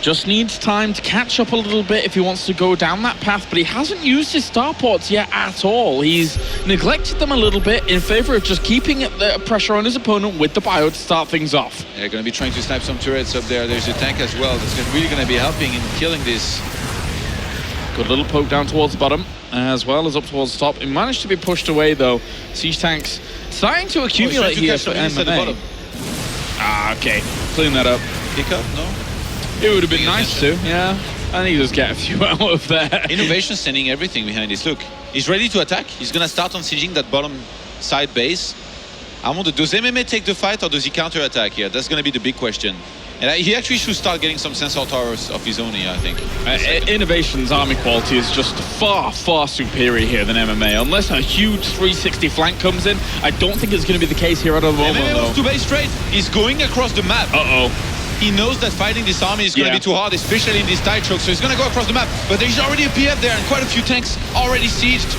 to catch up a little bit if he wants to go down that path, but he hasn't used his starports yet at all. He's neglected them a little bit in favor of just keeping the pressure on his opponent with the bio to start things off. They're going to be trying to snipe some turrets up there. There's a tank as well that's really going to be helping in killing this. Good little poke down towards the bottom as well as up towards the top. It managed to be pushed away though. Siege tanks starting to accumulate here for MMA. Okay, clean that up. Pick up, no? It would have been nice to, I think just get a few out of there. Innovation sending everything behind this. Look, he's ready to attack. He's going to start on sieging that bottom side base. I wonder, does MMA take the fight or does he counter-attack here? That's going to be the big question. And he actually should start getting some sensor towers of his own here, I think. Innovation's army quality is just far, far superior here than MMA. Unless a huge 360 flank comes in, I don't think it's going to be the case here at the moment, MMA wants to base straight. He's going across the map. He knows that fighting this army is going to be too hard, especially in this tight choke, so he's going to go across the map. But there's already a PF there and quite a few tanks already sieged.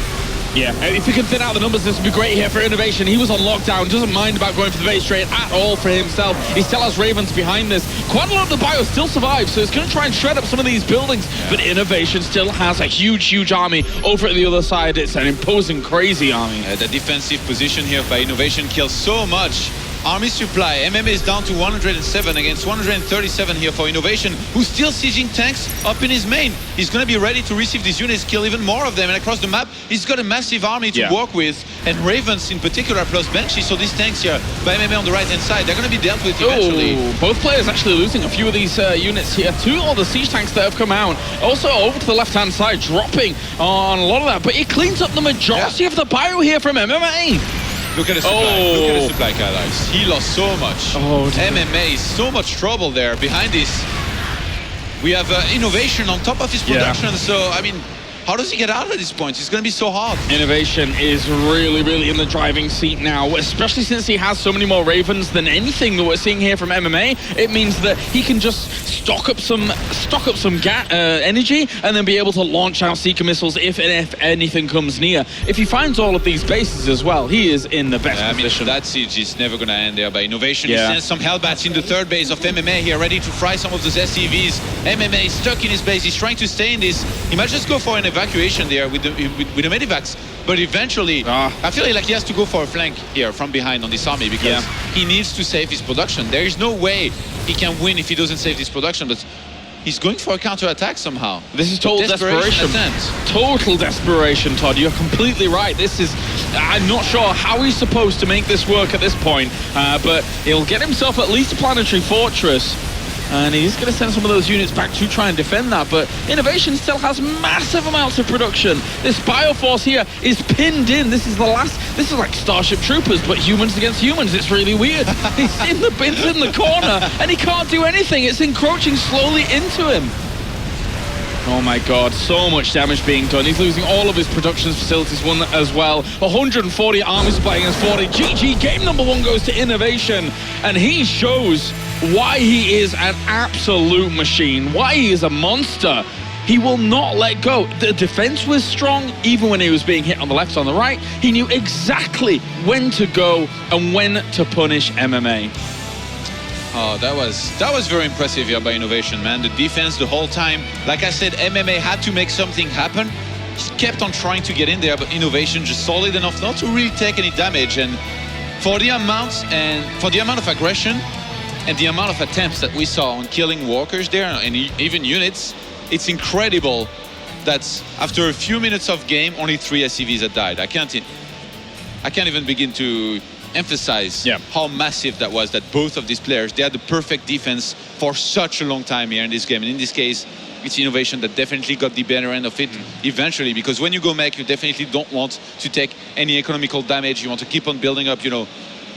Yeah, if he can thin out the numbers, this would be great here for Innovation. He was on lockdown, doesn't mind about going for the base trade at all for himself. He still has Ravens behind this. Quite a lot of the bio still survives, so it's going to try and shred up some of these buildings, but Innovation still has a huge army over at the other side. It's an imposing, crazy army. The defensive position here by Innovation kills so much. Army supply, MMA is down to 107 against 137 here for Innovation, who's still sieging tanks up in his main. He's going to be ready to receive these units, kill even more of them, and across the map, he's got a massive army to work with, and Ravens in particular, plus Banshee, so these tanks here by MMA on the right-hand side, they're going to be dealt with eventually. Both players actually losing a few of these units here. 2 of the siege tanks that have come out. Also over to the left-hand side, dropping on a lot of that, but he cleans up the majority of the bio here from MMA. Look at the supply. Look at the supply, Kailash. He lost so much. MMA is so much trouble there behind this. We have Innovation on top of his production. So, I mean, how does he get out at this point? It's going to be so hard. Innovation is really in the driving seat now, especially since he has so many more Ravens than anything that we're seeing here from MMA. It means that he can just stock up some energy and then be able to launch out Seeker missiles if anything comes near. If he finds all of these bases as well, he is in the best position. I mean, that siege is never going to end there by Innovation. He sends some Hellbats in the third base of MMA here, ready to fry some of those SCVs. MMA is stuck in his base. He's trying to stay in this. He might just go for an evacuation there with the medivacs, but eventually I feel like he has to go for a flank here from behind on this army because he needs to save his production. There is no way he can win if he doesn't save this production, but he's going for a counter-attack somehow. This is total desperation. Total desperation, Todd. You're completely right. This is... I'm not sure how he's supposed to make this work at this point, but he'll get himself at least a planetary fortress. And he's going to send some of those units back to try and defend that. But Innovation still has massive amounts of production. This Bioforce here is pinned in. This is the last... This is like Starship Troopers, but humans against humans. It's really weird. He's in the corner, and he can't do anything. It's encroaching slowly into him. Oh my god, so much damage being done. He's losing all of his production facilities as well. 140 army supply against 40. GG, game number 1 goes to Innovation. And he shows why he is an absolute machine, why he is a monster. He will not let go. The defense was strong, even when he was being hit on the left, on the right. He knew exactly when to go and when to punish MMA. Oh, that was very impressive here by Innovation, man. The defense the whole time. Like I said, MMA had to make something happen. He kept on trying to get in there, but Innovation just solid enough not to really take any damage. And for the amount of aggression and the amount of attempts that we saw on killing walkers there and even units, it's incredible that after a few minutes of game, only 3 SCVs had died. I can't even begin to emphasize how massive that was, that both of these players, they had the perfect defense for such a long time here in this game. And in this case, it's Innovation that definitely got the better end of it eventually, because when you go mech, you definitely don't want to take any economical damage. You want to keep on building up, you know,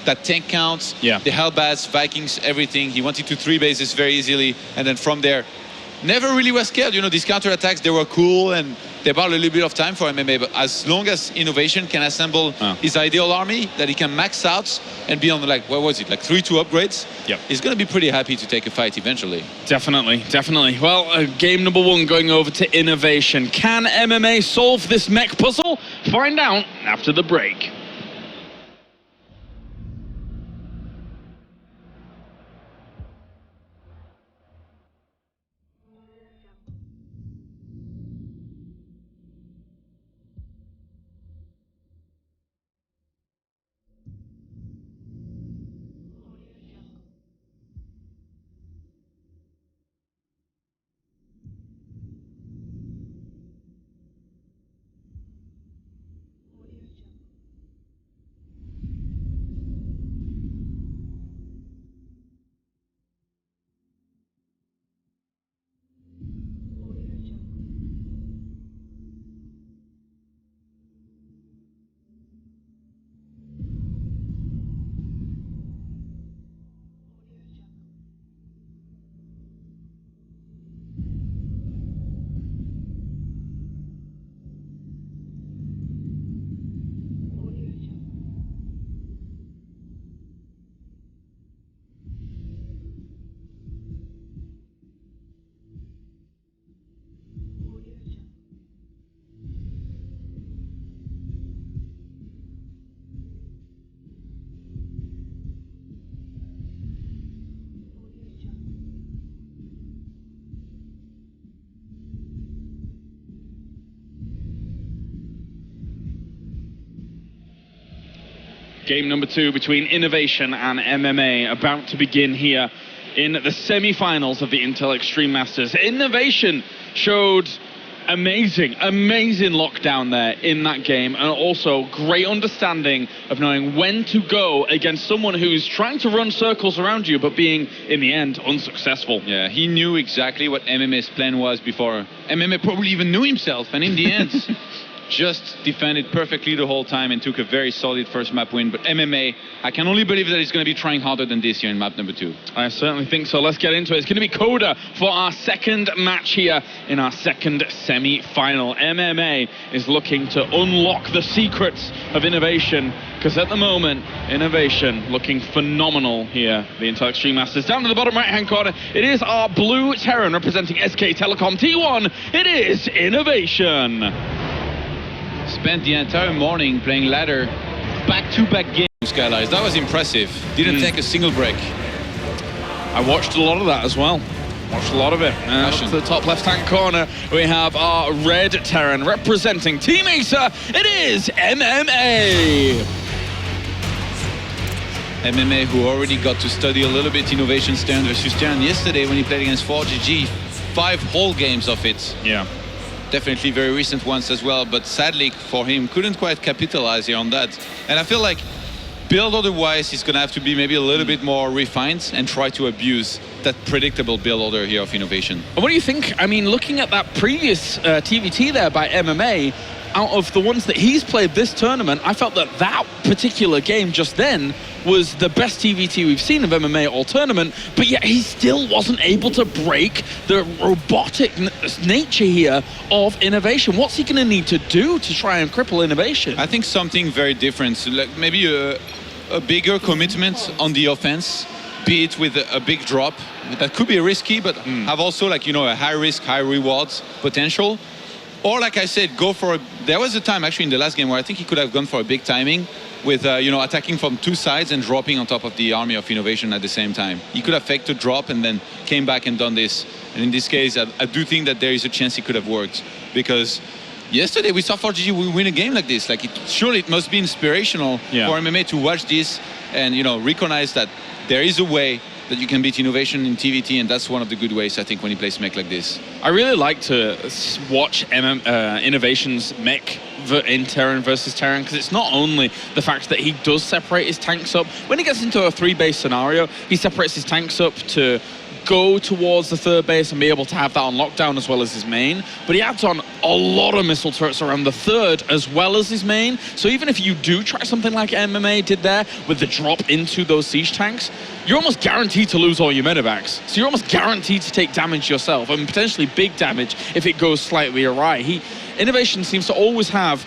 that tank count, the Hellbats, Vikings, everything. He wanted to 3 bases very easily, and then from there, never really was scared. You know, these counterattacks, they were cool and they bought a little bit of time for MMA, but as long as Innovation can assemble his ideal army that he can max out and be on the, like, what was it, like 3-2 upgrades, he's going to be pretty happy to take a fight eventually. Definitely. Well, game number 1 going over to Innovation. Can MMA solve this mech puzzle? Find out after the break. Game number 2 between Innovation and MMA about to begin here in the semi-finals of the Intel Extreme Masters. Innovation showed amazing lockdown there in that game, and also great understanding of knowing when to go against someone who's trying to run circles around you but being, in the end, unsuccessful. Yeah, he knew exactly what MMA's plan was before. MMA probably even knew himself, and in the end, just defended perfectly the whole time and took a very solid first map win. But MMA, I can only believe that he's going to be trying harder than this here in map number 2. I certainly think so. Let's get into it. It's going to be Coda for our second match here in our second semi-final. MMA is looking to unlock the secrets of Innovation, because at the moment, Innovation looking phenomenal here. The Intel Extreme Masters down to the bottom right-hand corner. It is our blue Terran representing SK Telecom T1. It is Innovation. Spent the entire morning playing ladder, back-to-back games, Skylines. That was impressive. Didn't take a single break. I watched a lot of that as well. Watched a lot of it. Up to the top left-hand corner, we have our red Terran representing Team Acer. It is MMA. MMA, who already got to study a little bit Innovation's Terran versus Terran yesterday when he played against 4GG. 5 whole games of it. Yeah. Definitely very recent ones as well, but sadly for him, couldn't quite capitalize here on that. And I feel like build order-wise, he's going to have to be maybe a little bit more refined and try to abuse that predictable build order here of Innovation. And what do you think? I mean, looking at that previous TvT there by MMA, out of the ones that he's played this tournament, I felt that that particular game just then was the best TvT we've seen of MMA all tournament, but yet he still wasn't able to break the robotic nature here of Innovation. What's he going to need to do to try and cripple Innovation? I think something very different, so like maybe a bigger commitment on the offense, be it with a big drop. That could be risky, but have also, like, you know, a high risk, high rewards potential. Or, like I said, go for there was a time actually in the last game where I think he could have gone for a big timing with, you know, attacking from 2 sides and dropping on top of the army of Innovation at the same time. He could have faked a drop and then came back and done this. And in this case, I do think that there is a chance it could have worked, because yesterday we saw 4GG win a game like this. Like, surely it must be inspirational for MMA to watch this and, you know, recognize that there is a way that you can beat Innovation in TvT, and that's one of the good ways, I think, when he plays mech like this. I really like to watch Innovation's mech in Terran versus Terran, because it's not only the fact that he does separate his tanks up. When he gets into a 3-base scenario, he separates his tanks up to go towards the 3rd base and be able to have that on lockdown as well as his main, but he adds on a lot of missile turrets around the 3rd as well as his main. So even if you do try something like MMA did there with the drop into those siege tanks, you're almost guaranteed to lose all your medevacs. So you're almost guaranteed to take damage yourself, and potentially big damage if it goes slightly awry. Innovation seems to always have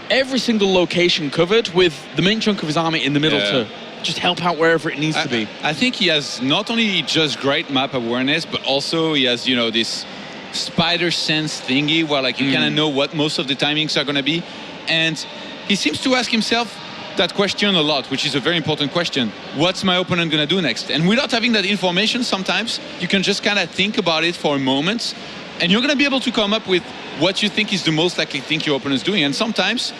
every single location covered, with the main chunk of his army in the middle to just help out wherever it needs to be. I think he has not only just great map awareness, but also he has, you know, this spider sense thingy where, like, you kind of know what most of the timings are going to be. And he seems to ask himself that question a lot, which is a very important question. What's my opponent going to do next? And without having that information, sometimes you can just kind of think about it for a moment, and you're going to be able to come up with what you think is the most likely thing your opponent is doing. And sometimes,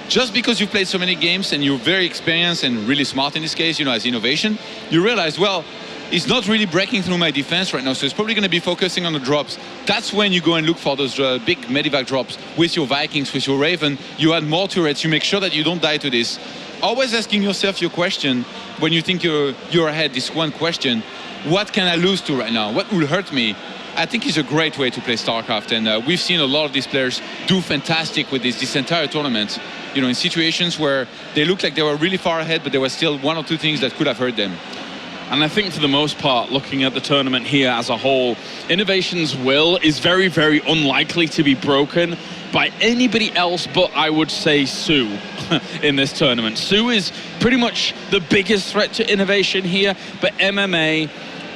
just because you've played so many games and you're very experienced and really smart in this case, you know, as Innovation, you realize, well, he's not really breaking through my defense right now, so he's probably going to be focusing on the drops. That's when you go and look for those big medivac drops with your Vikings, with your Raven. You add more turrets, you make sure that you don't die to this. Always asking yourself your question when you think you're ahead, this one question: what can I lose to right now? What will hurt me? I think it's a great way to play StarCraft, and we've seen a lot of these players do fantastic with this entire tournament, you know, in situations where they looked like they were really far ahead, but there was still 1 or 2 things that could have hurt them. And I think for the most part, looking at the tournament here as a whole, Innovation's will is very, very unlikely to be broken by anybody else but, I would say, Su in this tournament. Su is pretty much the biggest threat to Innovation here, but MMA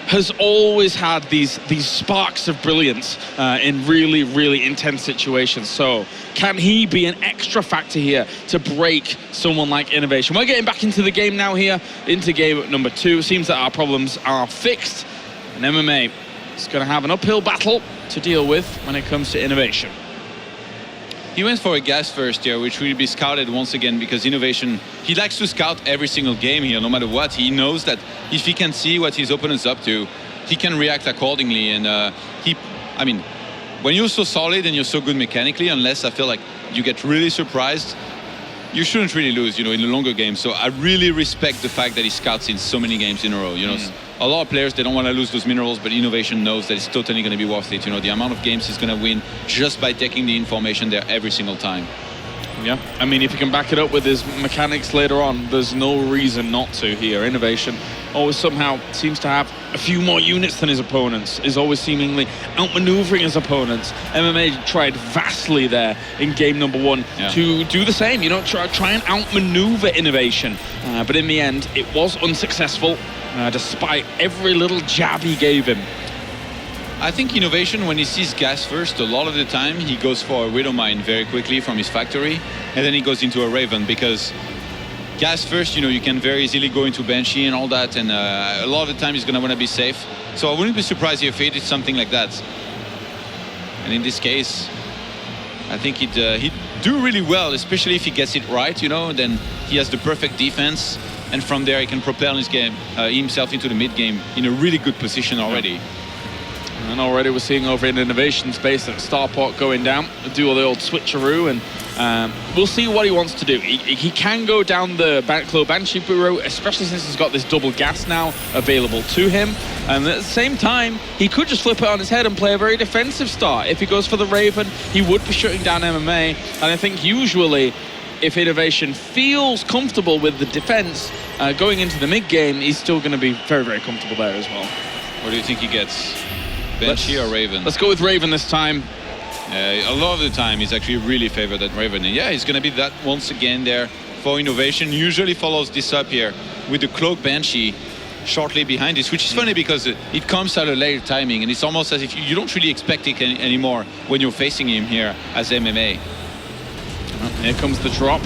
has always had these sparks of brilliance in really, really intense situations. So can he be an extra factor here to break someone like Innovation? We're getting back into the game now here, into game number 2. It seems that our problems are fixed, and MMA is going to have an uphill battle to deal with when it comes to Innovation. He went for a gas first here, which will be scouted once again because Innovation, he likes to scout every single game here, no matter what. He knows that if he can see what his opponent's up to, he can react accordingly. And I mean, when you're so solid and you're so good mechanically, unless I feel like you get really surprised, you shouldn't really lose, you know, in the longer game. So I really respect the fact that he scouts in so many games in a row. You know, a lot of players, they don't want to lose those minerals, but Innovation knows that it's totally going to be worth it. You know, the amount of games he's going to win just by taking the information there every single time. Yeah, I mean, if you can back it up with his mechanics later on, there's no reason not to here. Innovation always somehow seems to have a few more units than his opponents, is always seemingly outmaneuvering his opponents. MMA tried vastly there in game number 1 to do the same, you know, try and outmaneuver Innovation. But in the end, it was unsuccessful, despite every little jab he gave him. I think Innovation, when he sees gas first, a lot of the time he goes for a Widow Mine very quickly from his factory, and then he goes into a Raven, because gas first, you know, you can very easily go into Banshee and all that, and a lot of the time he's going to want to be safe. So I wouldn't be surprised if he did something like that. And in this case, I think he'd do really well, especially if he gets it right, you know, then he has the perfect defense, and from there he can propel his game, himself into the mid game in a really good position already. And already we're seeing over in Innovation space that Starport going down, do the old switcheroo, and we'll see what he wants to do. He can go down the Clo Banshee route, especially since he's got this double gas now available to him. And at the same time, he could just flip it on his head and play a very defensive start. If he goes for the Raven, he would be shutting down MMA. And I think usually, if Innovation feels comfortable with the defense going into the mid game, he's still going to be very, very comfortable there as well. What do you think he gets? Banshee or Raven? Let's go with Raven this time. A lot of the time he's actually really favored that Raven. And yeah, he's going to be that once again there for Innovation. Usually follows this up here with the Cloak Banshee shortly behind this, which is funny because it comes at a later timing, and it's almost as if you don't really expect it anymore when you're facing him here as MMA. Here comes the drop.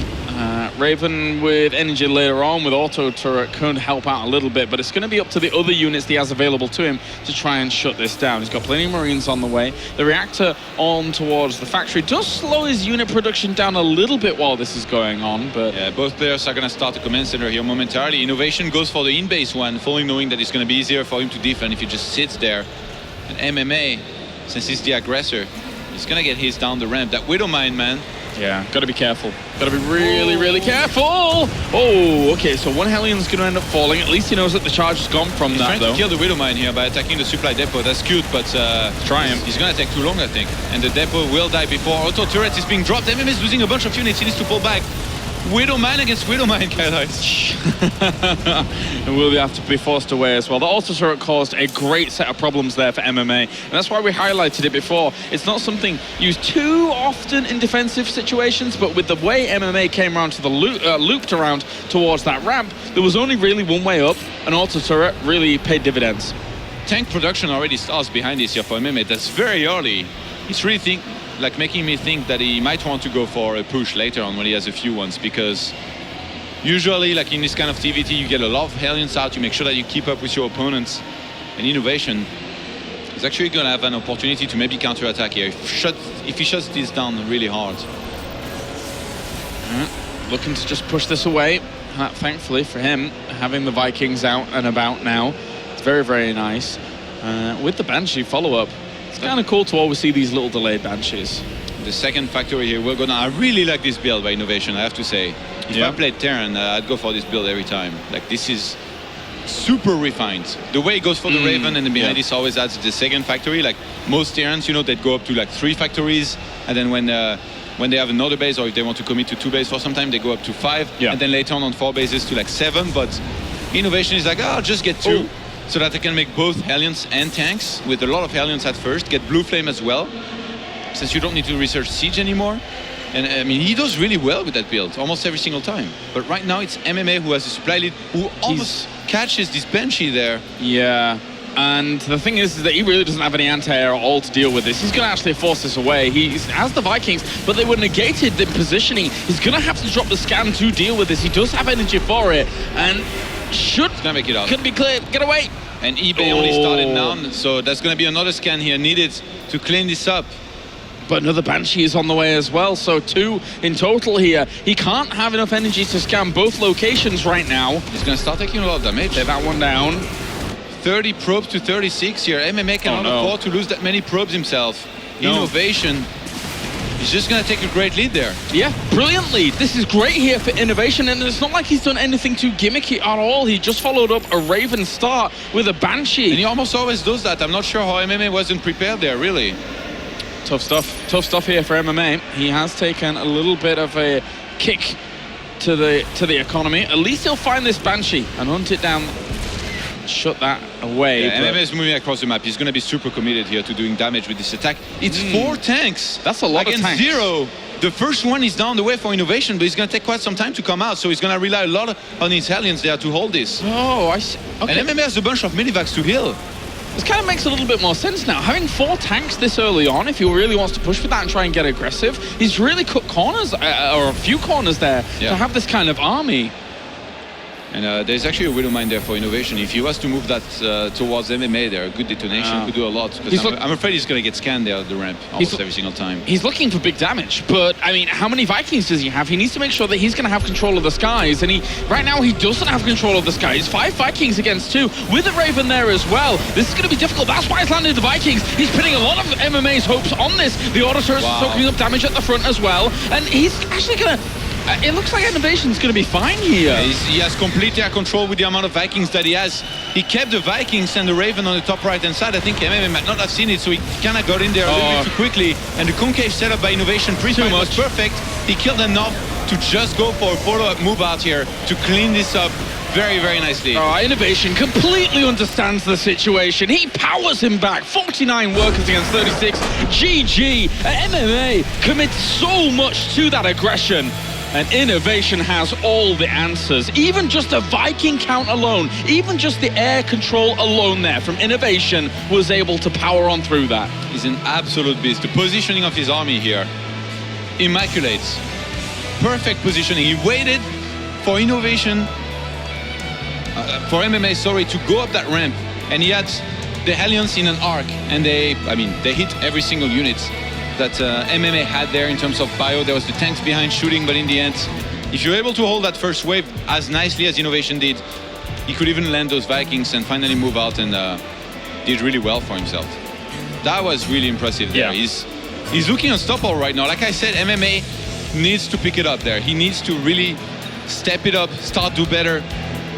Raven with energy later on with auto turret could help out a little bit, but it's going to be up to the other units that he has available to him to try and shut this down. He's got plenty of Marines on the way. The reactor on towards the factory does slow his unit production down a little bit while this is going on, but yeah, both players are going to start the command center here momentarily. Innovation goes for the in-base one, fully knowing that it's going to be easier for him to defend if he just sits there. And MMA, since he's the aggressor, he's going to get his down the ramp. That Widow Mine, man. Yeah, gotta be careful. Gotta be really, really careful. Oh, okay, so one Hellion's gonna end up falling. At least he knows that the charge has gone from that, though. He's trying to kill the Widow Mine here by attacking the supply depot. That's cute, but try him. He's gonna take too long, I think. And the depot will die before auto turret is being dropped. MMA is losing a bunch of units. He needs to pull back. Widow Mine against Widow Mine, guys. And will have to be forced away as well. The auto turret caused a great set of problems there for MMA, and that's why we highlighted it before. It's not something used too often in defensive situations, but with the way MMA came around to the looped around towards that ramp, there was only really one way up, and auto turret really paid dividends. Tank production already starts behind this here for MMA. That's very early. It's really making me think that he might want to go for a push later on when he has a few ones, because usually, like in this kind of TvT, you get a lot of Hellions out, you make sure that you keep up with your opponents, and Innovation is actually going to have an opportunity to maybe counter-attack here if he shuts this down really hard. Looking to just push this away. Thankfully for him, having the Vikings out and about now, it's very, very nice. With the Banshee follow-up, it's kind of cool to always see these little delayed Banshees. The second factory here, I really like this build by Innovation, I have to say. If I played Terran, I'd go for this build every time. Like, this is super refined. The way it goes for the Raven, and then behind this always adds the second factory. Like most Terrans, you know, they'd go up to like 3 factories, and then when they have another base, or if they want to commit to 2 bases for some time, they go up to 5, and then later on 4 bases to like 7. But Innovation is like, I'll just get 2. So that I can make both Hellions and tanks, with a lot of Hellions at first, get Blue Flame as well, since you don't need to research Siege anymore. And I mean, he does really well with that build, almost every single time. But right now it's MMA who has a supply lead, who almost catches this Banshee there. Yeah, and the thing is that he really doesn't have any anti-air at all to deal with this. He's going to actually force this away. He has the Vikings, but they were negated in positioning. He's going to have to drop the scan to deal with this. He does have energy for it, and should gonna make it out. Could be clear. Get away. And eBay only started now, so that's gonna be another scan here needed to clean this up. But another Banshee is on the way as well, so 2 in total here. He can't have enough energy to scan both locations right now. He's going to start taking a lot of damage. Clear that one down. 30 probes to 36 here. MMA cannot afford to lose that many probes himself. No. Innovation is just going to take a great lead there. Yeah, brilliant lead. This is great here for Innovation, and it's not like he's done anything too gimmicky at all. He just followed up a Raven start with a Banshee. And he almost always does that. I'm not sure how MMA wasn't prepared there, really. Tough stuff here for MMA. He has taken a little bit of a kick to the economy. At least he'll find this Banshee and hunt it down, shut that away. Yeah, MMA is moving across the map. He's going to be super committed here to doing damage with this attack. It's 4 tanks. That's a lot against of tanks. 0. The first one is down the way for Innovation, but it's going to take quite some time to come out, so he's going to rely a lot on his Hellions there to hold this. Oh, I see. Okay. And MMA has a bunch of minivacs to heal. This kind of makes a little bit more sense now. Having 4 tanks this early on, if he really wants to push for that and try and get aggressive, he's really cut corners, or a few corners there, to have this kind of army. And there's actually a Widow Mine there for Innovation. If he was to move that towards MMA there, a good detonation could do a lot. Because I'm afraid he's going to get scanned there at the ramp almost every single time. He's looking for big damage, but I mean, how many Vikings does he have? He needs to make sure that he's going to have control of the skies, and right now he doesn't have control of the skies. 5 Vikings against 2, with a Raven there as well. This is going to be difficult. That's why he's landed the Vikings. He's pinning a lot of MMA's hopes on this. The Auditor is soaking up damage at the front as well, and he's actually going to... It looks like Innovation's going to be fine here. Yeah, he has complete air control with the amount of Vikings that he has. He kept the Vikings and the Raven on the top right-hand side. I think MMA might not have seen it, so he kind of got in there a little bit too quickly. And the concave setup by Innovation pre-fight was perfect. He killed enough to just go for a follow-up move out here to clean this up very, very nicely. Innovation completely understands the situation. He powers him back. 49 workers against 36. GG. MMA commits so much to that aggression. And Innovation has all the answers. Even just a Viking count alone, even just the air control alone there from Innovation was able to power on through that. He's an absolute beast. The positioning of his army here, immaculate. Perfect positioning. He waited for Innovation, for MMA, sorry, to go up that ramp. And he had the Hellions in an arc. And they hit every single unit that MMA had there in terms of bio. There was the tanks behind shooting, but in the end, if you're able to hold that first wave as nicely as Innovation did, he could even land those Vikings and finally move out and did really well for himself. That was really impressive there. Yeah. He's looking unstoppable right now. Like I said, MMA needs to pick it up there. He needs to really step it up, start do better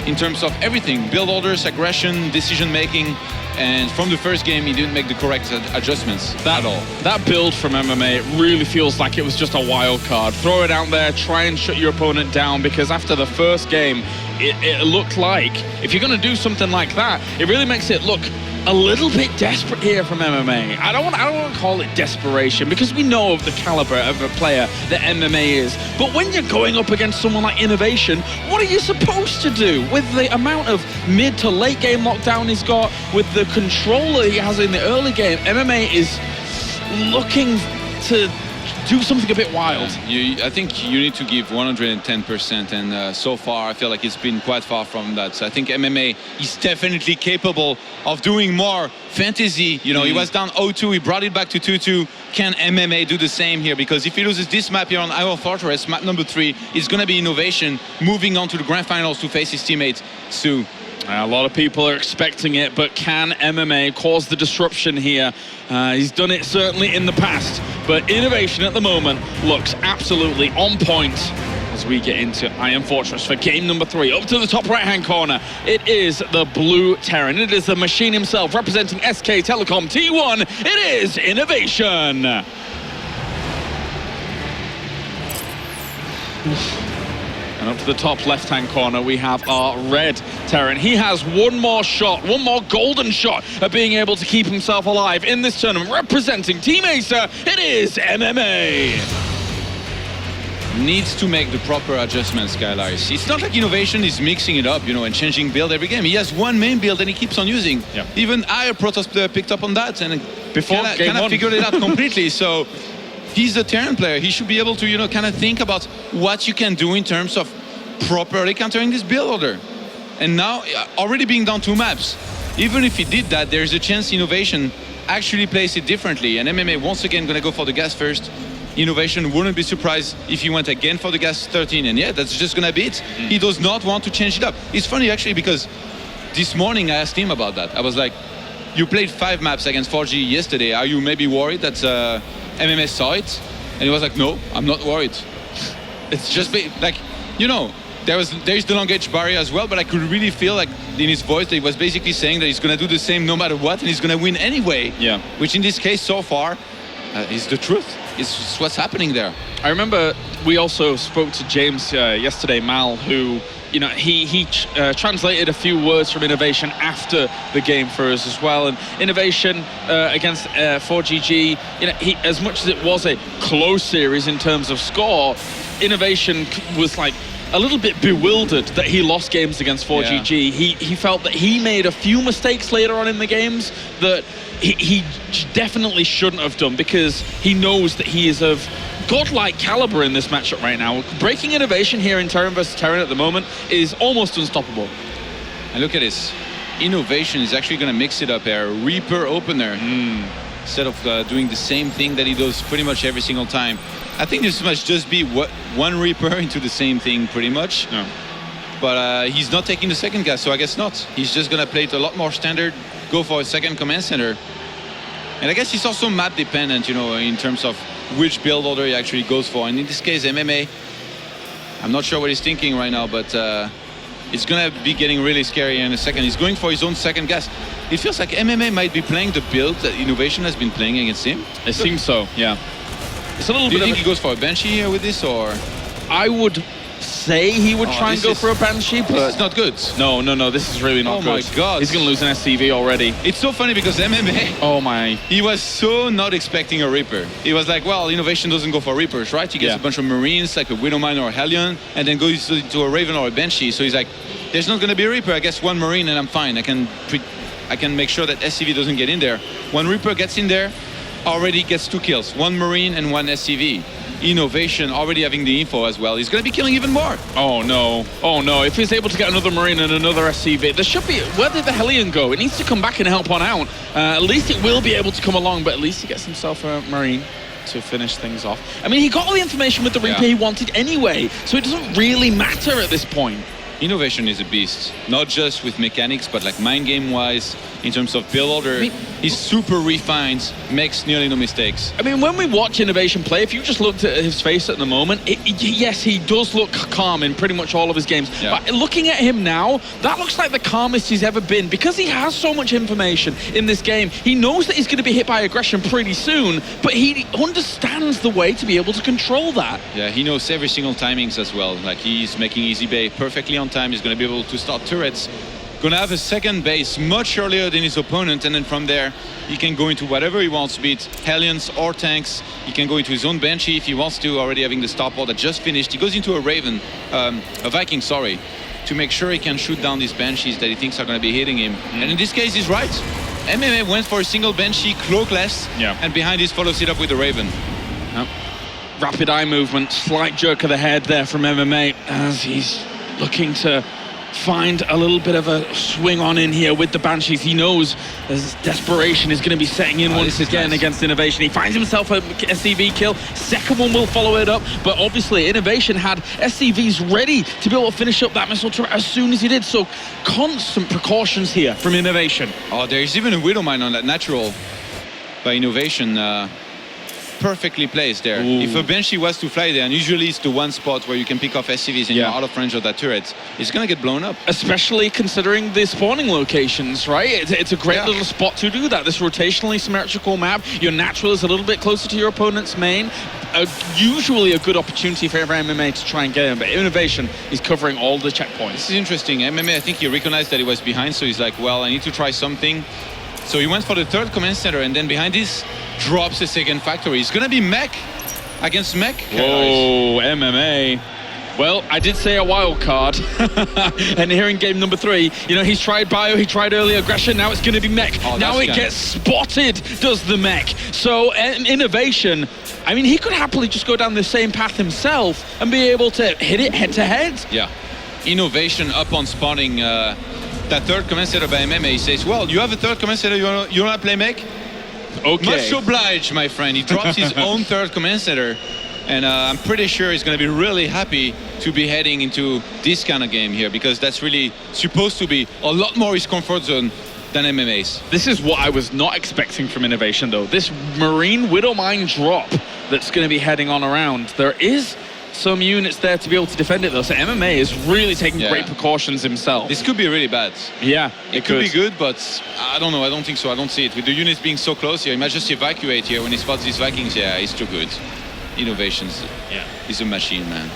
in terms of everything. Build orders, aggression, decision making. And from the first game, he didn't make the correct adjustments at all. That build from MMA really feels like it was just a wild card. Throw it out there, try and shut your opponent down, because after the first game, it looked like, if you're going to do something like that, it really makes it look a little bit desperate here from MMA. I don't want to call it desperation, because we know of the caliber of a player that MMA is. But when you're going up against someone like Innovation, what are you supposed to do? With the amount of mid to late game lockdown he's got, with the control that he has in the early game, MMA is looking to do something a bit wild. I think you need to give 110%, and so far I feel like it's been quite far from that. So I think MMA is definitely capable of doing more. Fantasy, you know, he was down 0-2, he brought it back to 2-2. Can MMA do the same here? Because if he loses this map here on Iron Fortress, map number 3, it's going to be Innovation moving on to the grand finals to face his teammate Sue. A lot of people are expecting it, but can MMA cause the disruption here? He's done it certainly in the past, but Innovation at the moment looks absolutely on point as we get into Iron Fortress for game number 3. Up to the top right-hand corner, it is the Blue Terran. It is the machine himself representing SK Telecom T1. It is Innovation. And up to the top left-hand corner, we have our red Terran. He has one more shot, one more golden shot at being able to keep himself alive in this tournament. Representing Team Acer, it is MMA. Needs to make the proper adjustments, Skylarys. It's not like Innovation is mixing it up, you know, and changing build every game. He has one main build and he keeps on using. Yeah. Even our Protoss player picked up on that and Before kind of figured it out completely. So he's a Terran player. He should be able to, you know, kind of think about what you can do in terms of properly countering this build order. And now, already being down 2 maps, even if he did that, there's a chance Innovation actually plays it differently. And MMA once again gonna go for the gas first. Innovation wouldn't be surprised if he went again for the gas 13, and yeah, that's just gonna be it. He does not want to change it up. It's funny actually because this morning I asked him about that. I was like, you played 5 maps against 4G yesterday. Are you maybe worried that MMA saw it? And he was like, no, I'm not worried. It's just like, you know, there's the language barrier as well, but I could really feel like in his voice that he was basically saying that he's gonna do the same no matter what, and he's gonna win anyway. Yeah. Which in this case so far is the truth. It's what's happening there. I remember we also spoke to James yesterday, Mal, who, you know, he translated a few words from Innovation after the game for us as well. And Innovation against 4GG, you know, as much as it was a close series in terms of score, Innovation was like a little bit bewildered that he lost games against 4GG. Yeah. He felt that he made a few mistakes later on in the games that he definitely shouldn't have done, because he knows that he is of godlike caliber in this matchup right now. Breaking Innovation here in Terran versus Terran at the moment is almost unstoppable. And look at this. Innovation is actually going to mix it up here. Reaper opener. Instead of doing the same thing that he does pretty much every single time. I think this must just be one Reaper into the same thing pretty much. No. But he's not taking the second gas, so I guess not. He's just going to play it a lot more standard, go for a second command center. And I guess he's also map dependent, you know, in terms of which build order he actually goes for. And in this case, MMA, I'm not sure what he's thinking right now, but it's going to be getting really scary in a second. He's going for his own second gas. It feels like MMA might be playing the build that Innovation has been playing against him. It seems so, yeah. It's a little Do you bit think he goes for a Banshee here with this, or? I would say he would try and go for a Banshee, but it's not good. No, this is really not good. Oh my god. He's going to lose an SCV already. It's so funny because MMA, oh my, he was so not expecting a Reaper. He was like, well, Innovation doesn't go for Reapers, right? He gets a bunch of Marines, like a Widowmine or a Hellion, and then goes into a Raven or a Banshee. So he's like, there's not going to be a Reaper. I guess one Marine and I'm fine. I can make sure that SCV doesn't get in there. One Reaper gets in there, already gets 2 kills. 1 Marine and 1 SCV. Innovation already having the info as well. He's going to be killing even more. Oh no. If he's able to get another Marine and another SCV, there should be, where did the Hellion go? It needs to come back and help on out. At least it will be able to come along, but at least he gets himself a Marine to finish things off. I mean, he got all the information with the Reaper he wanted anyway, so it doesn't really matter at this point. Innovation is a beast, not just with mechanics, but like mind game wise, in terms of build order. I mean, he's super refined, makes nearly no mistakes. I mean, when we watch Innovation play, if you just looked at his face at the moment, yes, he does look calm in pretty much all of his games. Yeah. But looking at him now, that looks like the calmest he's ever been, because he has so much information in this game. He knows that he's going to be hit by aggression pretty soon, but he understands the way to be able to control that. Yeah, he knows every single timings as well. Like, he's making easy bay perfectly on time. He's going to be able to start turrets. Going to have a second base much earlier than his opponent, and then from there he can go into whatever he wants, be it Hellions or tanks. He can go into his own Banshee if he wants to, already having the starport that just finished. He goes into a Raven, a Viking, sorry, to make sure he can shoot down these Banshees that he thinks are going to be hitting him. And in this case, he's right. MMA went for a single Banshee, cloakless, and behind this follows it up with the Raven. Rapid eye movement, slight jerk of the head there from MMA as he's looking to find a little bit of a swing on in here with the Banshees. He knows his desperation is going to be setting in once again against Innovation. He finds himself a SCV kill. Second one will follow it up, but obviously Innovation had SCVs ready to be able to finish up that missile turret as soon as he did. So constant precautions here from Innovation. Oh, there's even a Widowmine on that natural by Innovation. Perfectly placed there. Ooh. If a Banshee was to fly there, and usually it's the one spot where you can pick off SCVs and you're out of range of that turret, it's gonna get blown up. Especially considering the spawning locations, right? It's a great little spot to do that. This rotationally symmetrical map, your natural is a little bit closer to your opponent's main. Usually a good opportunity for MMA to try and get him, but Innovation is covering all the checkpoints. This is interesting. MMA, I think he recognized that he was behind, so he's like, well, I need to try something. So he went for the third command center, and then behind this, drops a second factory. It's gonna be Mech against Mech. Whoa, MMA. Well, I did say a wild card. And here in game number 3, you know, he's tried bio, he tried early aggression, now it's gonna be Mech. Now it gets spotted, does the Mech. So Innovation, I mean, he could happily just go down the same path himself and be able to hit it head to head. Yeah. Innovation up on spawning that third command center by MMA. He says, well, you have a third command center, you want to play mech? Okay. Much obliged, my friend. He drops his own third command center. And I'm pretty sure he's going to be really happy to be heading into this kind of game here, because that's really supposed to be a lot more his comfort zone than MMA's. This is what I was not expecting from Innovation, though. This Marine Widowmine drop that's going to be heading on around. There is some units there to be able to defend it, though. So MMA is really taking great precautions himself. This could be really bad. Yeah, it could be good, but I don't know. I don't think so. I don't see it. With the units being so close here, he might just evacuate here when he spots these Vikings. Yeah, he's too good. Innovations. Yeah, he's a machine, man.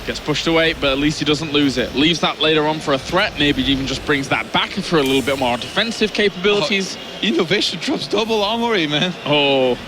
Gets pushed away, but at least he doesn't lose it. Leaves that later on for a threat. Maybe even just brings that back for a little bit more defensive capabilities. Innovation drops double armory, man. Oh,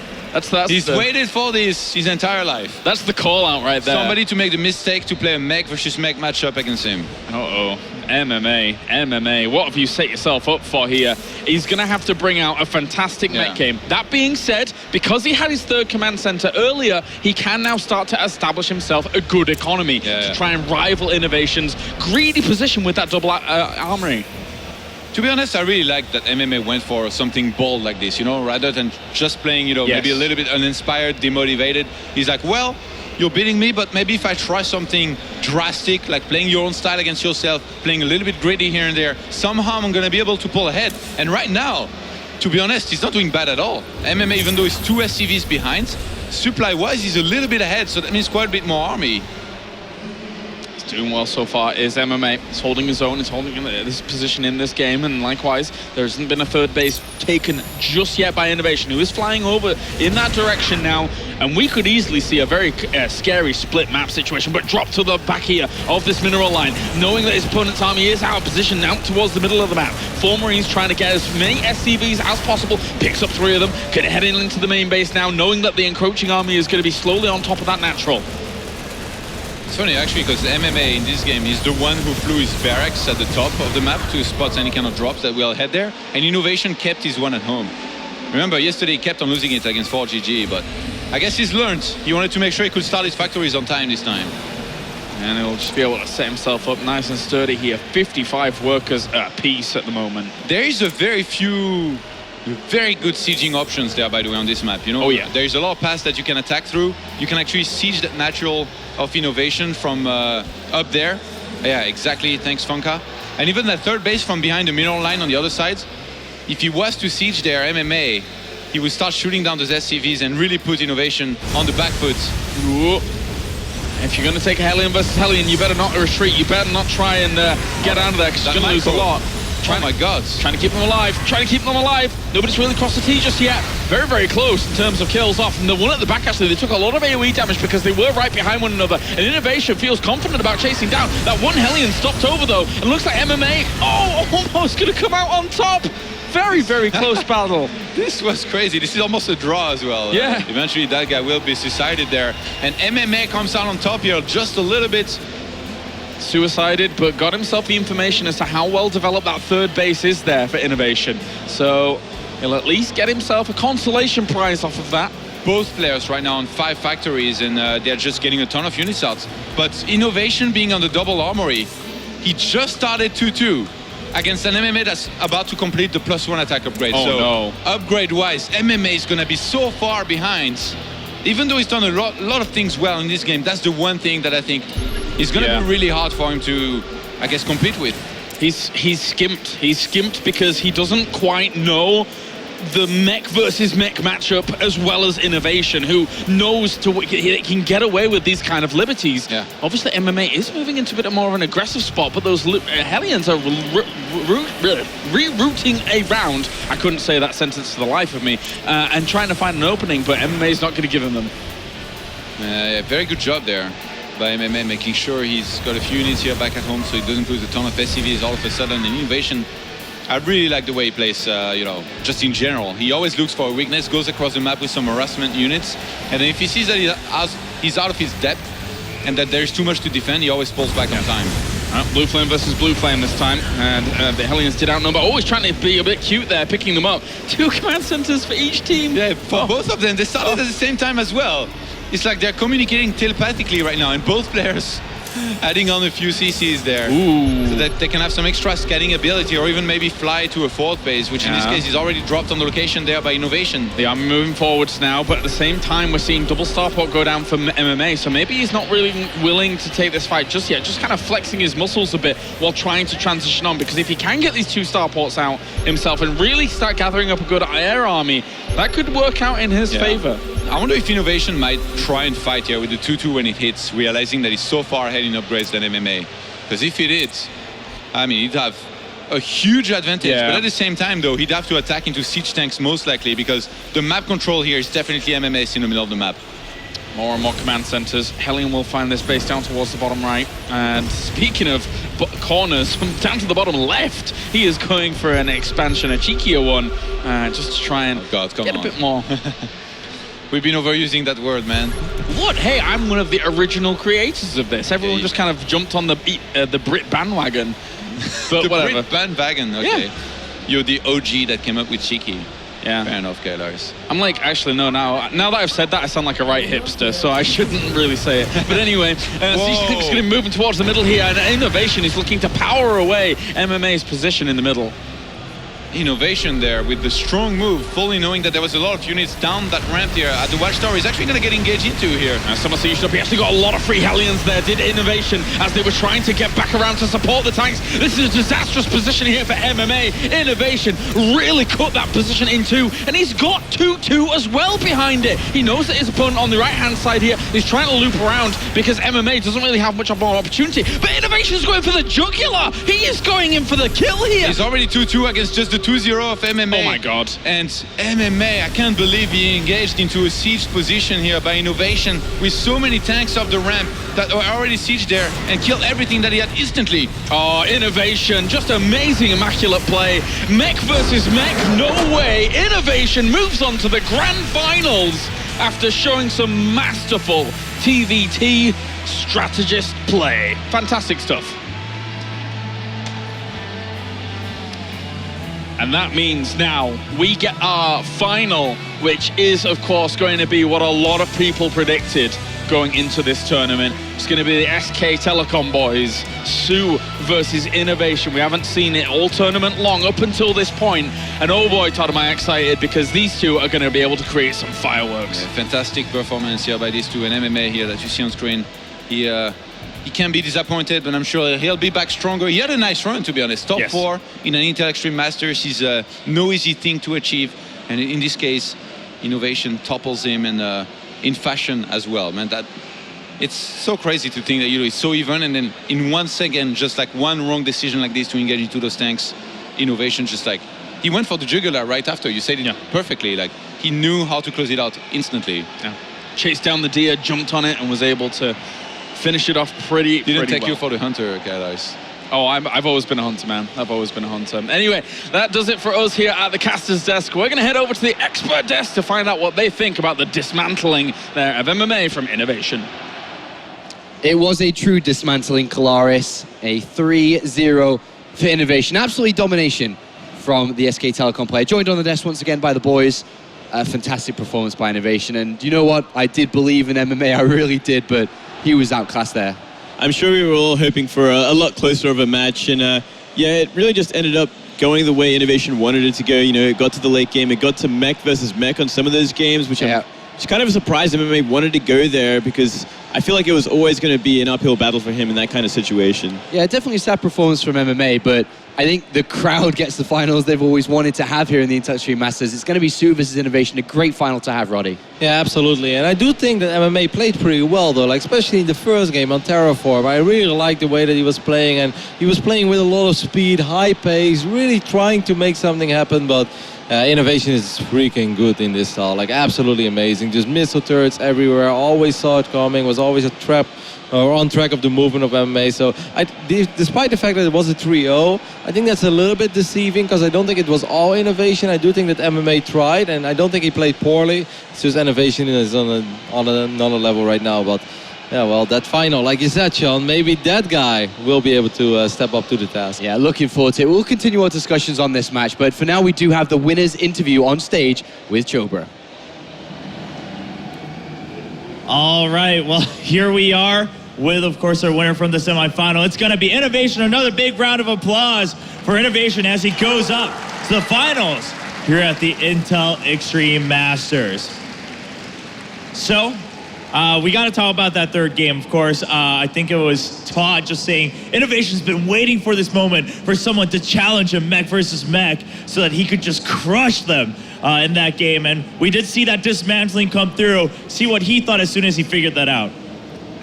he's waited for this his entire life. That's the call out right there. Somebody to make the mistake to play a mech versus mech matchup against him. Uh-oh. MMA. What have you set yourself up for here? He's going to have to bring out a fantastic mech game. That being said, because he had his third command center earlier, he can now start to establish himself a good economy to try and rival Innovation's greedy position with that double armory. To be honest, I really like that MMA went for something bold like this, you know, rather than just playing, you know, maybe a little bit uninspired, demotivated. He's like, well, you're beating me, but maybe if I try something drastic, like playing your own style against yourself, playing a little bit gritty here and there, somehow I'm going to be able to pull ahead. And right now, to be honest, he's not doing bad at all. MMA, even though he's 2 SCVs behind, supply-wise, he's a little bit ahead, so that means quite a bit more army. Doing well so far is MMA. He's holding his own. He's holding this position in this game, and likewise, there hasn't been a third base taken just yet by Innovation, who is flying over in that direction now, and we could easily see a very scary split map situation, but drop to the back here of this mineral line, knowing that his opponent's army is out of position out towards the middle of the map. 4 Marines trying to get as many SCVs as possible, picks up 3 of them, can head into the main base now, knowing that the encroaching army is going to be slowly on top of that natural. It's funny actually, because MMA in this game is the one who flew his barracks at the top of the map to spot any kind of drops that will head there, and Innovation kept his one at home. Remember, yesterday he kept on losing it against 4GG, but I guess he's learned. He wanted to make sure he could start his factories on time this time. And he'll just be able to set himself up nice and sturdy here. 55 workers apiece at the moment. There is a very few very good sieging options there, by the way, on this map. You know, there is a lot of paths that you can attack through. You can actually siege that natural of Innovation from up there. Yeah, exactly. Thanks, Funka. And even that third base from behind the mineral line on the other side, if he was to siege there, MMA, he would start shooting down those SCVs and really put Innovation on the back foot. Ooh. If you're going to take a Hellion versus Hellion, you better not retreat. You better not try and get out of there, because you're going to lose a lot. Oh my God. Trying to keep them alive. Nobody's really crossed the T just yet. Very, very close in terms of kills off. And the one at the back, actually, they took a lot of AoE damage because they were right behind one another. And Innovation feels confident about chasing down. That one Hellion stopped over, though. And looks like MMA, almost going to come out on top. Very, very close battle. This was crazy. This is almost a draw as well. Yeah. Eventually, that guy will be suicided there. And MMA comes out on top here just a little bit. Suicided, but got himself the information as to how well developed that third base is there for Innovation. So he'll at least get himself a consolation prize off of that. Both players right now on 5 factories, and they're just getting a ton of units out. But Innovation being on the double armory, he just started 2-2 against an MMA that's about to complete the +1 attack upgrade. Upgrade-wise, MMA is going to be so far behind. Even though he's done a lot of things well in this game, that's the one thing that I think is going to be really hard for him to, I guess, compete with. He's skimped. He's skimped because he doesn't quite know the mech versus mech matchup as well as Innovation, who knows he can get away with these kind of liberties. Yeah. Obviously, MMA is moving into a bit more of an aggressive spot, but those Hellions are rerouting around. I couldn't say that sentence for the life of me, and trying to find an opening, but MMA is not going to give them. Very good job there by MMA, making sure he's got a few units here back at home so he doesn't lose a ton of SCVs all of a sudden. And Innovation, I really like the way he plays, you know, just in general. He always looks for a weakness, goes across the map with some harassment units, and then if he sees that he's out of his depth and that there's too much to defend, he always pulls back on time. Blue Flame versus Blue Flame this time, and the Hellions did outnumber. Always trying to be a bit cute there, picking them up. 2 command centers for each team. Yeah, for both of them. They started at the same time as well. It's like they're communicating telepathically right now, and both players adding on a few CCs there. Ooh. So that they can have some extra scanning ability or even maybe fly to a fourth base, which in this case is already dropped on the location there by Innovation. They are moving forwards now, but at the same time, we're seeing double starport go down for MMA, so maybe he's not really willing to take this fight just yet, just kind of flexing his muscles a bit while trying to transition on, because if he can get these 2 starports out himself and really start gathering up a good air army, that could work out in his favor. I wonder if Innovation might try and fight here with the 2-2 when it hits, realizing that he's so far ahead in upgrades than MMA. Because if it hits, I mean, he'd have a huge advantage. But at the same time, though, he'd have to attack into siege tanks most likely, because the map control here is definitely MMS in the middle of the map. More and more command centers. Hellion will find this base down towards the bottom right. And speaking of corners, down to the bottom left, he is going for an expansion, a cheekier one, just to try and get a bit more. We've been overusing that word, man. What? Hey, I'm one of the original creators of this. Everyone just kind of jumped on the Brit bandwagon. But the whatever. Brit bandwagon, okay. Yeah. You're the OG that came up with Cheeky. Yeah. Fair enough, Lars. I'm like, actually, no, now that I've said that, I sound like a right hipster, so I shouldn't really say it. But anyway, Siege going to move towards the middle here, and Innovation is looking to power away MMA's position in the middle. Innovation there with the strong move, fully knowing that there was a lot of units down that ramp here at the Watchtower. He's actually going to get engaged into here. Someone see he actually got a lot of free Hellions there, did Innovation, as they were trying to get back around to support the tanks. This is a disastrous position here for MMA. Innovation really cut that position in two, and he's got 2-2 as well behind it. He knows that his opponent on the right-hand side here is trying to loop around because MMA doesn't really have much of an opportunity. But Innovation's going for the jugular. He is going in for the kill here. He's already 2-2 against just the 2-0 of MMA. Oh my god. And MMA, I can't believe he engaged into a siege position here by Innovation with so many tanks off the ramp that were already sieged there and killed everything that he had instantly. Oh, Innovation, just amazing, immaculate play. Mech versus Mech, no way. Innovation moves on to the grand finals after showing some masterful TvT strategist play. Fantastic stuff. And that means now we get our final, which is, of course, going to be what a lot of people predicted going into this tournament. It's going to be the SK Telecom boys, Sue versus Innovation. We haven't seen it all tournament long up until this point. And oh boy, Todd, am I excited, because these two are going to be able to create some fireworks. Yeah, fantastic performance here by these two, and MMA here that you see on screen. He can be disappointed, but I'm sure he'll be back stronger. He had a nice run, to be honest. Top 4 in an Intel Extreme Masters is no easy thing to achieve. And in this case, Innovation topples him and in fashion as well. Man, it's so crazy to think that it's so even, and then in 1 second, just like one wrong decision like this to engage into those tanks, Innovation just like, he went for the jugular right after. You said it perfectly. Like, he knew how to close it out instantly. Yeah. Chased down the deer, jumped on it, and was able to finish it off pretty Didn't take well. you for the hunter, guys. Oh, I've always been a hunter, man. I've always been a hunter. Anyway, that does it for us here at the caster's desk. We're going to head over to the expert desk to find out what they think about the dismantling there of MMA from Innovation. It was a true dismantling, Kalaris. A 3-0 for Innovation. Absolutely domination from the SK Telecom player. Joined on the desk once again by the boys. A fantastic performance by Innovation. And you know what? I did believe in MMA. I really did, but he was outclassed there. I'm sure we were all hoping for a lot closer of a match, and yeah, it really just ended up going the way Innovation wanted it to go. You know, it got to the late game, it got to Mech versus Mech on some of those games, which it's kind of a surprise MMA wanted to go there, because I feel like it was always going to be an uphill battle for him in that kind of situation. Yeah, definitely a sad performance from MMA, but I think the crowd gets the finals they've always wanted to have here in the Intel Extreme Masters. It's going to be Sue versus Innovation, a great final to have, Roddy. Yeah, absolutely. And I do think that MMA played pretty well, though, like especially in the first game on Terraform. I really liked the way that he was playing, and he was playing with a lot of speed, high pace, really trying to make something happen, but Innovation is freaking good in this style, like absolutely amazing. Just missile turrets everywhere, always saw it coming, was always a trap or on track of the movement of MMA. So despite the fact that it was a 3-0, I think that's a little bit deceiving, because I don't think it was all Innovation. I do think that MMA tried, and I don't think he played poorly. It's just Innovation is on another level right now. But yeah, well, that final, like you said, Sean, maybe that guy will be able to step up to the task. Yeah, looking forward to it. We'll continue our discussions on this match, but for now we do have the winner's interview on stage with Chobra. All right, well, here we are. with, of course, our winner from the semifinal. It's going to be Innovation. Another big round of applause for Innovation as he goes up to the finals here at the Intel Extreme Masters. So, we got to talk about that third game, of course. I think it was Todd just saying, Innovation's been waiting for this moment for someone to challenge him mech versus mech so that he could just crush them in that game. And we did see that dismantling come through. See what he thought as soon as he figured that out.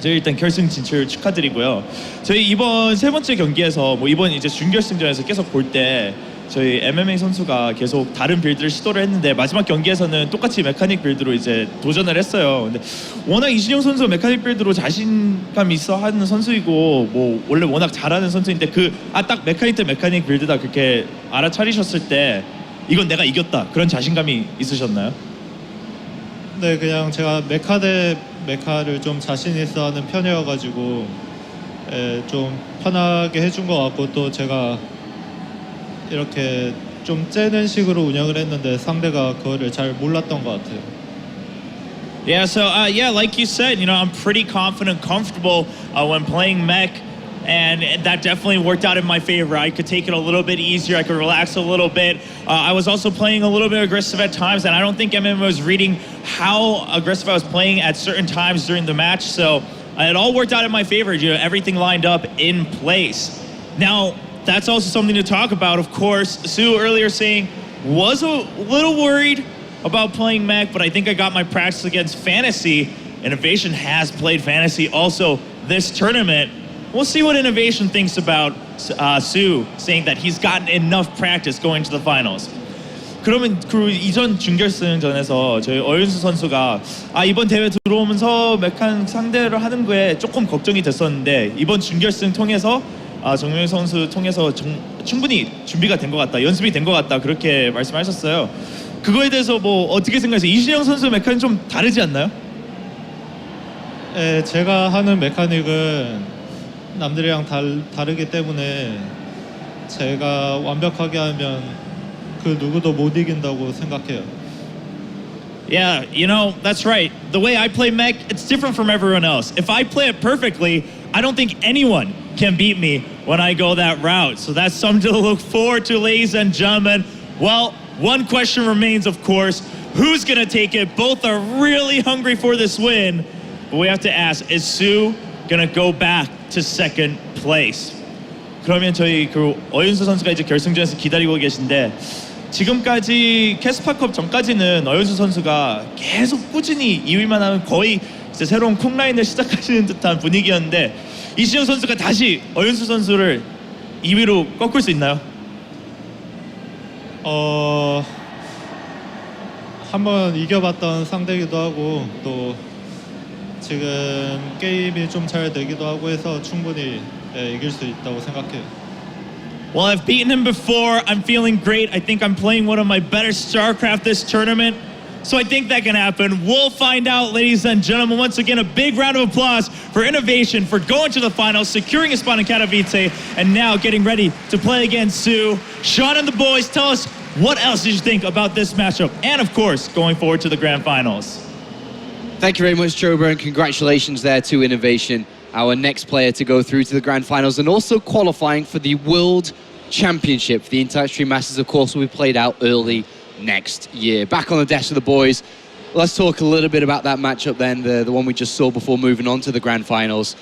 저희 일단 결승 진출 축하드리고요. 저희 이번 세 번째 경기에서 뭐 이번 이제 준결승전에서 계속 볼 때 저희 MMA 선수가 계속 다른 빌드를 시도를 했는데 마지막 경기에서는 똑같이 메카닉 빌드로 이제 도전을 했어요. 근데 워낙 이신영 선수 메카닉 빌드로 자신감 있어 하는 선수이고 뭐 원래 워낙 잘하는 선수인데 딱 메카닉 대 메카닉 빌드다 그렇게 알아차리셨을 때 이건 내가 이겼다 그런 자신감이 있으셨나요? 네, 그냥 제가 메카 대 메카를 좀 자신 있어 하는 편이어가지고 좀 편하게 해준 것 같고 또 제가 이렇게 좀 째는 식으로 운영을 했는데 상대가 그거를 잘 몰랐던 것 같아요. Yeah, so like you said, I'm pretty confident, comfortable when playing mech, and that definitely worked out in my favor. I could take it a little bit easier, I could relax a little bit. I was also playing a little bit aggressive at times, and I don't think MMA was reading how aggressive I was playing at certain times during the match, so it all worked out in my favor. Everything lined up in place. Now, that's also something to talk about, of course. Sue earlier saying, was a little worried about playing mech, but I think I got my practice against Fantasy. Innovation has played Fantasy also this tournament. We'll see what Innovation thinks about Sue saying that he's gotten enough practice going to the finals. 그러면 그 이전 준결승전에서 저희 어윤수 선수가 이번 대회 들어오면서 메칸 상대를 하는 거에 조금 걱정이 됐었는데 이번 준결승 통해서 정명희 선수 통해서 충분히 준비가 된 것 같다, 연습이 된 것 같다 그렇게 말씀하셨어요. 그거에 대해서 뭐 어떻게 생각하세요? 이신영 선수 메카닉 좀 다르지 않나요? 네, 제가 하는 메카닉은 남들이랑 다르기 때문에 제가 완벽하게 하면 그 누구도 못 이긴다고 생각해요. Yeah, that's right. The way I play mech, it's different from everyone else. If I play it perfectly, I don't think anyone can beat me when I go that route. So that's something to look forward to, ladies and gentlemen. Well, one question remains, of course. Who's going to take it? Both are really hungry for this win. But we have to ask, is Sue going to go back to second place? 그러면 저희 그 어윤수 선수가 이제 결승전에서 기다리고 계신데 지금까지 캐스파컵 전까지는 어윤수 선수가 계속 꾸준히 2위만 하면 거의 이제 새로운 콩라인을 시작하시는 듯한 분위기였는데 이신영 선수가 다시 어윤수 선수를 2위로 꺾을 수 있나요? 한번 이겨봤던 상대이기도 하고 또 지금 게임이 좀 잘 되기도 하고 해서 충분히 이길 수 있다고 생각해요. Well, I've beaten him before. I'm feeling great. I think I'm playing one of my better StarCraft this tournament. So I think that can happen. We'll find out, ladies and gentlemen. Once again, a big round of applause for Innovation for going to the finals, securing a spot in Katowice, and now getting ready to play against Sue. Sean and the boys, tell us what else did you think about this matchup? And of course, going forward to the grand finals. Thank you very much, Joba, and congratulations there to Innovation, our next player to go through to the grand finals and also qualifying for the World Championship. The Intel Extreme Masters, of course, will be played out early next year. Back on the desk with the boys. Let's talk a little bit about that matchup then, the one we just saw before moving on to the grand finals.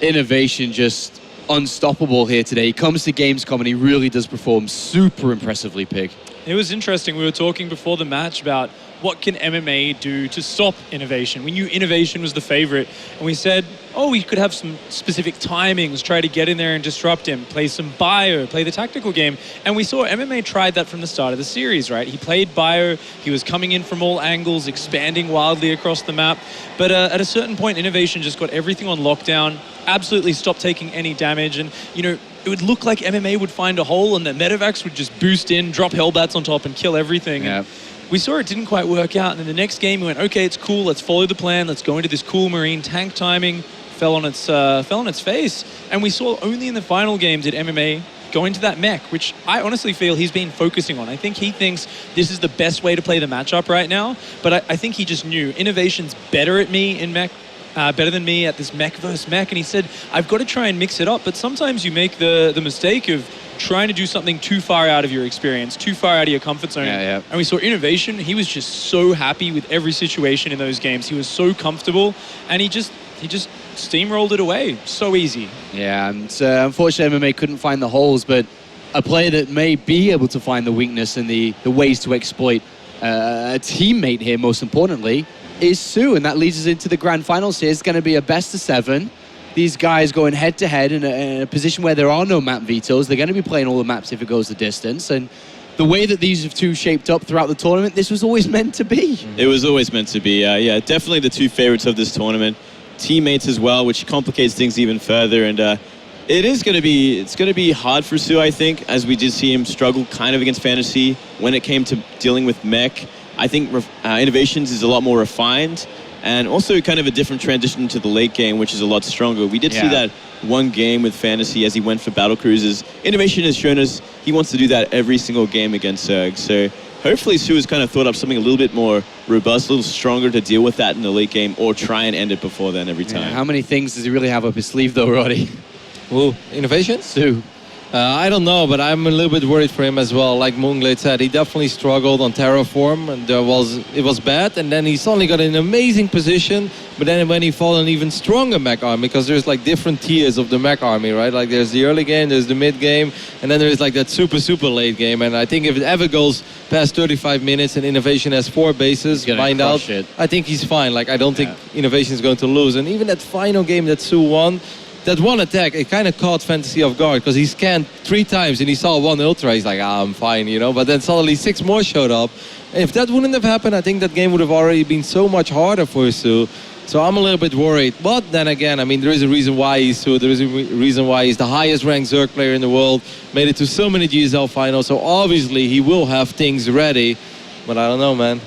Innovation just unstoppable here today. He comes to Gamescom and he really does perform super impressively, Pig. It was interesting. We were talking before the match about what can MMA do to stop Innovation. We knew Innovation was the favorite, and we said, oh, we could have some specific timings, try to get in there and disrupt him, play some bio, play the tactical game. And we saw MMA tried that from the start of the series, right? He played bio, he was coming in from all angles, expanding wildly across the map. But at a certain point, Innovation just got everything on lockdown, absolutely stopped taking any damage. And, it would look like MMA would find a hole and the Medivacs would just boost in, drop Hellbats on top and kill everything. Yeah. And we saw it didn't quite work out. And in the next game, we went, okay, it's cool. Let's follow the plan. Let's go into this cool Marine tank timing. Fell on its face. And we saw only in the final games did MMA go into that mech, which I honestly feel he's been focusing on. I think he thinks this is the best way to play the matchup right now. But I think he just knew Innovation's better at me in mech better than me at this mech versus mech, and he said, I've got to try and mix it up, but sometimes you make the mistake of trying to do something too far out of your experience, too far out of your comfort zone. Yeah. And we saw Innovation. He was just so happy with every situation in those games. He was so comfortable, and he just steamrolled it away. So easy. Yeah, and unfortunately MMA couldn't find the holes, but a player that may be able to find the weakness and the ways to exploit a teammate here, most importantly, is Sue, and that leads us into the grand finals here. It's going to be a best of 7. These guys going head-to-head in a position where there are no map vetoes. They're going to be playing all the maps if it goes the distance, and the way that these two shaped up throughout the tournament, this was always meant to be. It was always meant to be, yeah. Definitely the two favorites of this tournament. Teammates as well, which complicates things even further, and it's going to be hard for Sue, I think, as we did see him struggle kind of against Fantasy when it came to dealing with mech. I think Innovations is a lot more refined, and also kind of a different transition to the late game, which is a lot stronger. We did see that one game with Fantasy as he went for Battle Cruises. Innovation has shown us he wants to do that every single game against Zerg. So hopefully Sue has kind of thought up something a little bit more robust, a little stronger to deal with that in the late game, or try and end it before then every time. How many things does he really have up his sleeve though, Roddy? Ooh, Innovations? Sue. I don't know, but I'm a little bit worried for him as well. Like Moonglade said, he definitely struggled on Terraform, and it was bad. And then he suddenly got an amazing position, but then when he fought an even stronger mech army, because there's like different tiers of the mech army, right? Like there's the early game, there's the mid game, and then there's like that super late game. And I think if it ever goes past 35 minutes and Innovation has 4 bases, find out, I think he's fine. Like I don't think Innovation is going to lose. And even that final game that Sue won, that one attack, it kind of caught Fantasy off guard, because he scanned 3 times and he saw 1 ultra. He's like, I'm fine, you know. But then suddenly 6 more showed up. And if that wouldn't have happened, I think that game would have already been so much harder for Sue. So I'm a little bit worried. But then again, I mean, there is a reason why he's Sue. There is a reason why he's the highest ranked Zerg player in the world. Made it to so many GSL finals. So obviously he will have things ready. But I don't know, man.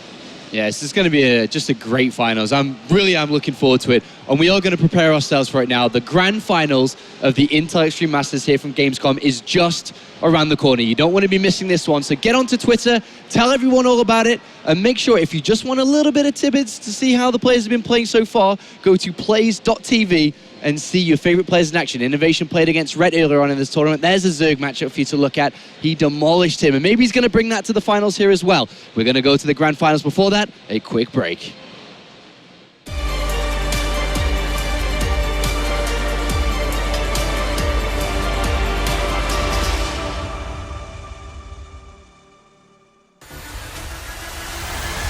Yeah, this is going to be just a great finals. I'm looking forward to it. And we are going to prepare ourselves for it now. The grand finals of the Intel Extreme Masters here from Gamescom is just around the corner. You don't want to be missing this one. So get onto Twitter, tell everyone all about it, and make sure if you just want a little bit of tidbits to see how the players have been playing so far, go to plays.tv and see your favorite players in action. Innovation played against Red earlier on in this tournament. There's a Zerg matchup for you to look at. He demolished him, and maybe he's going to bring that to the finals here as well. We're going to go to the grand finals. Before that, a quick break.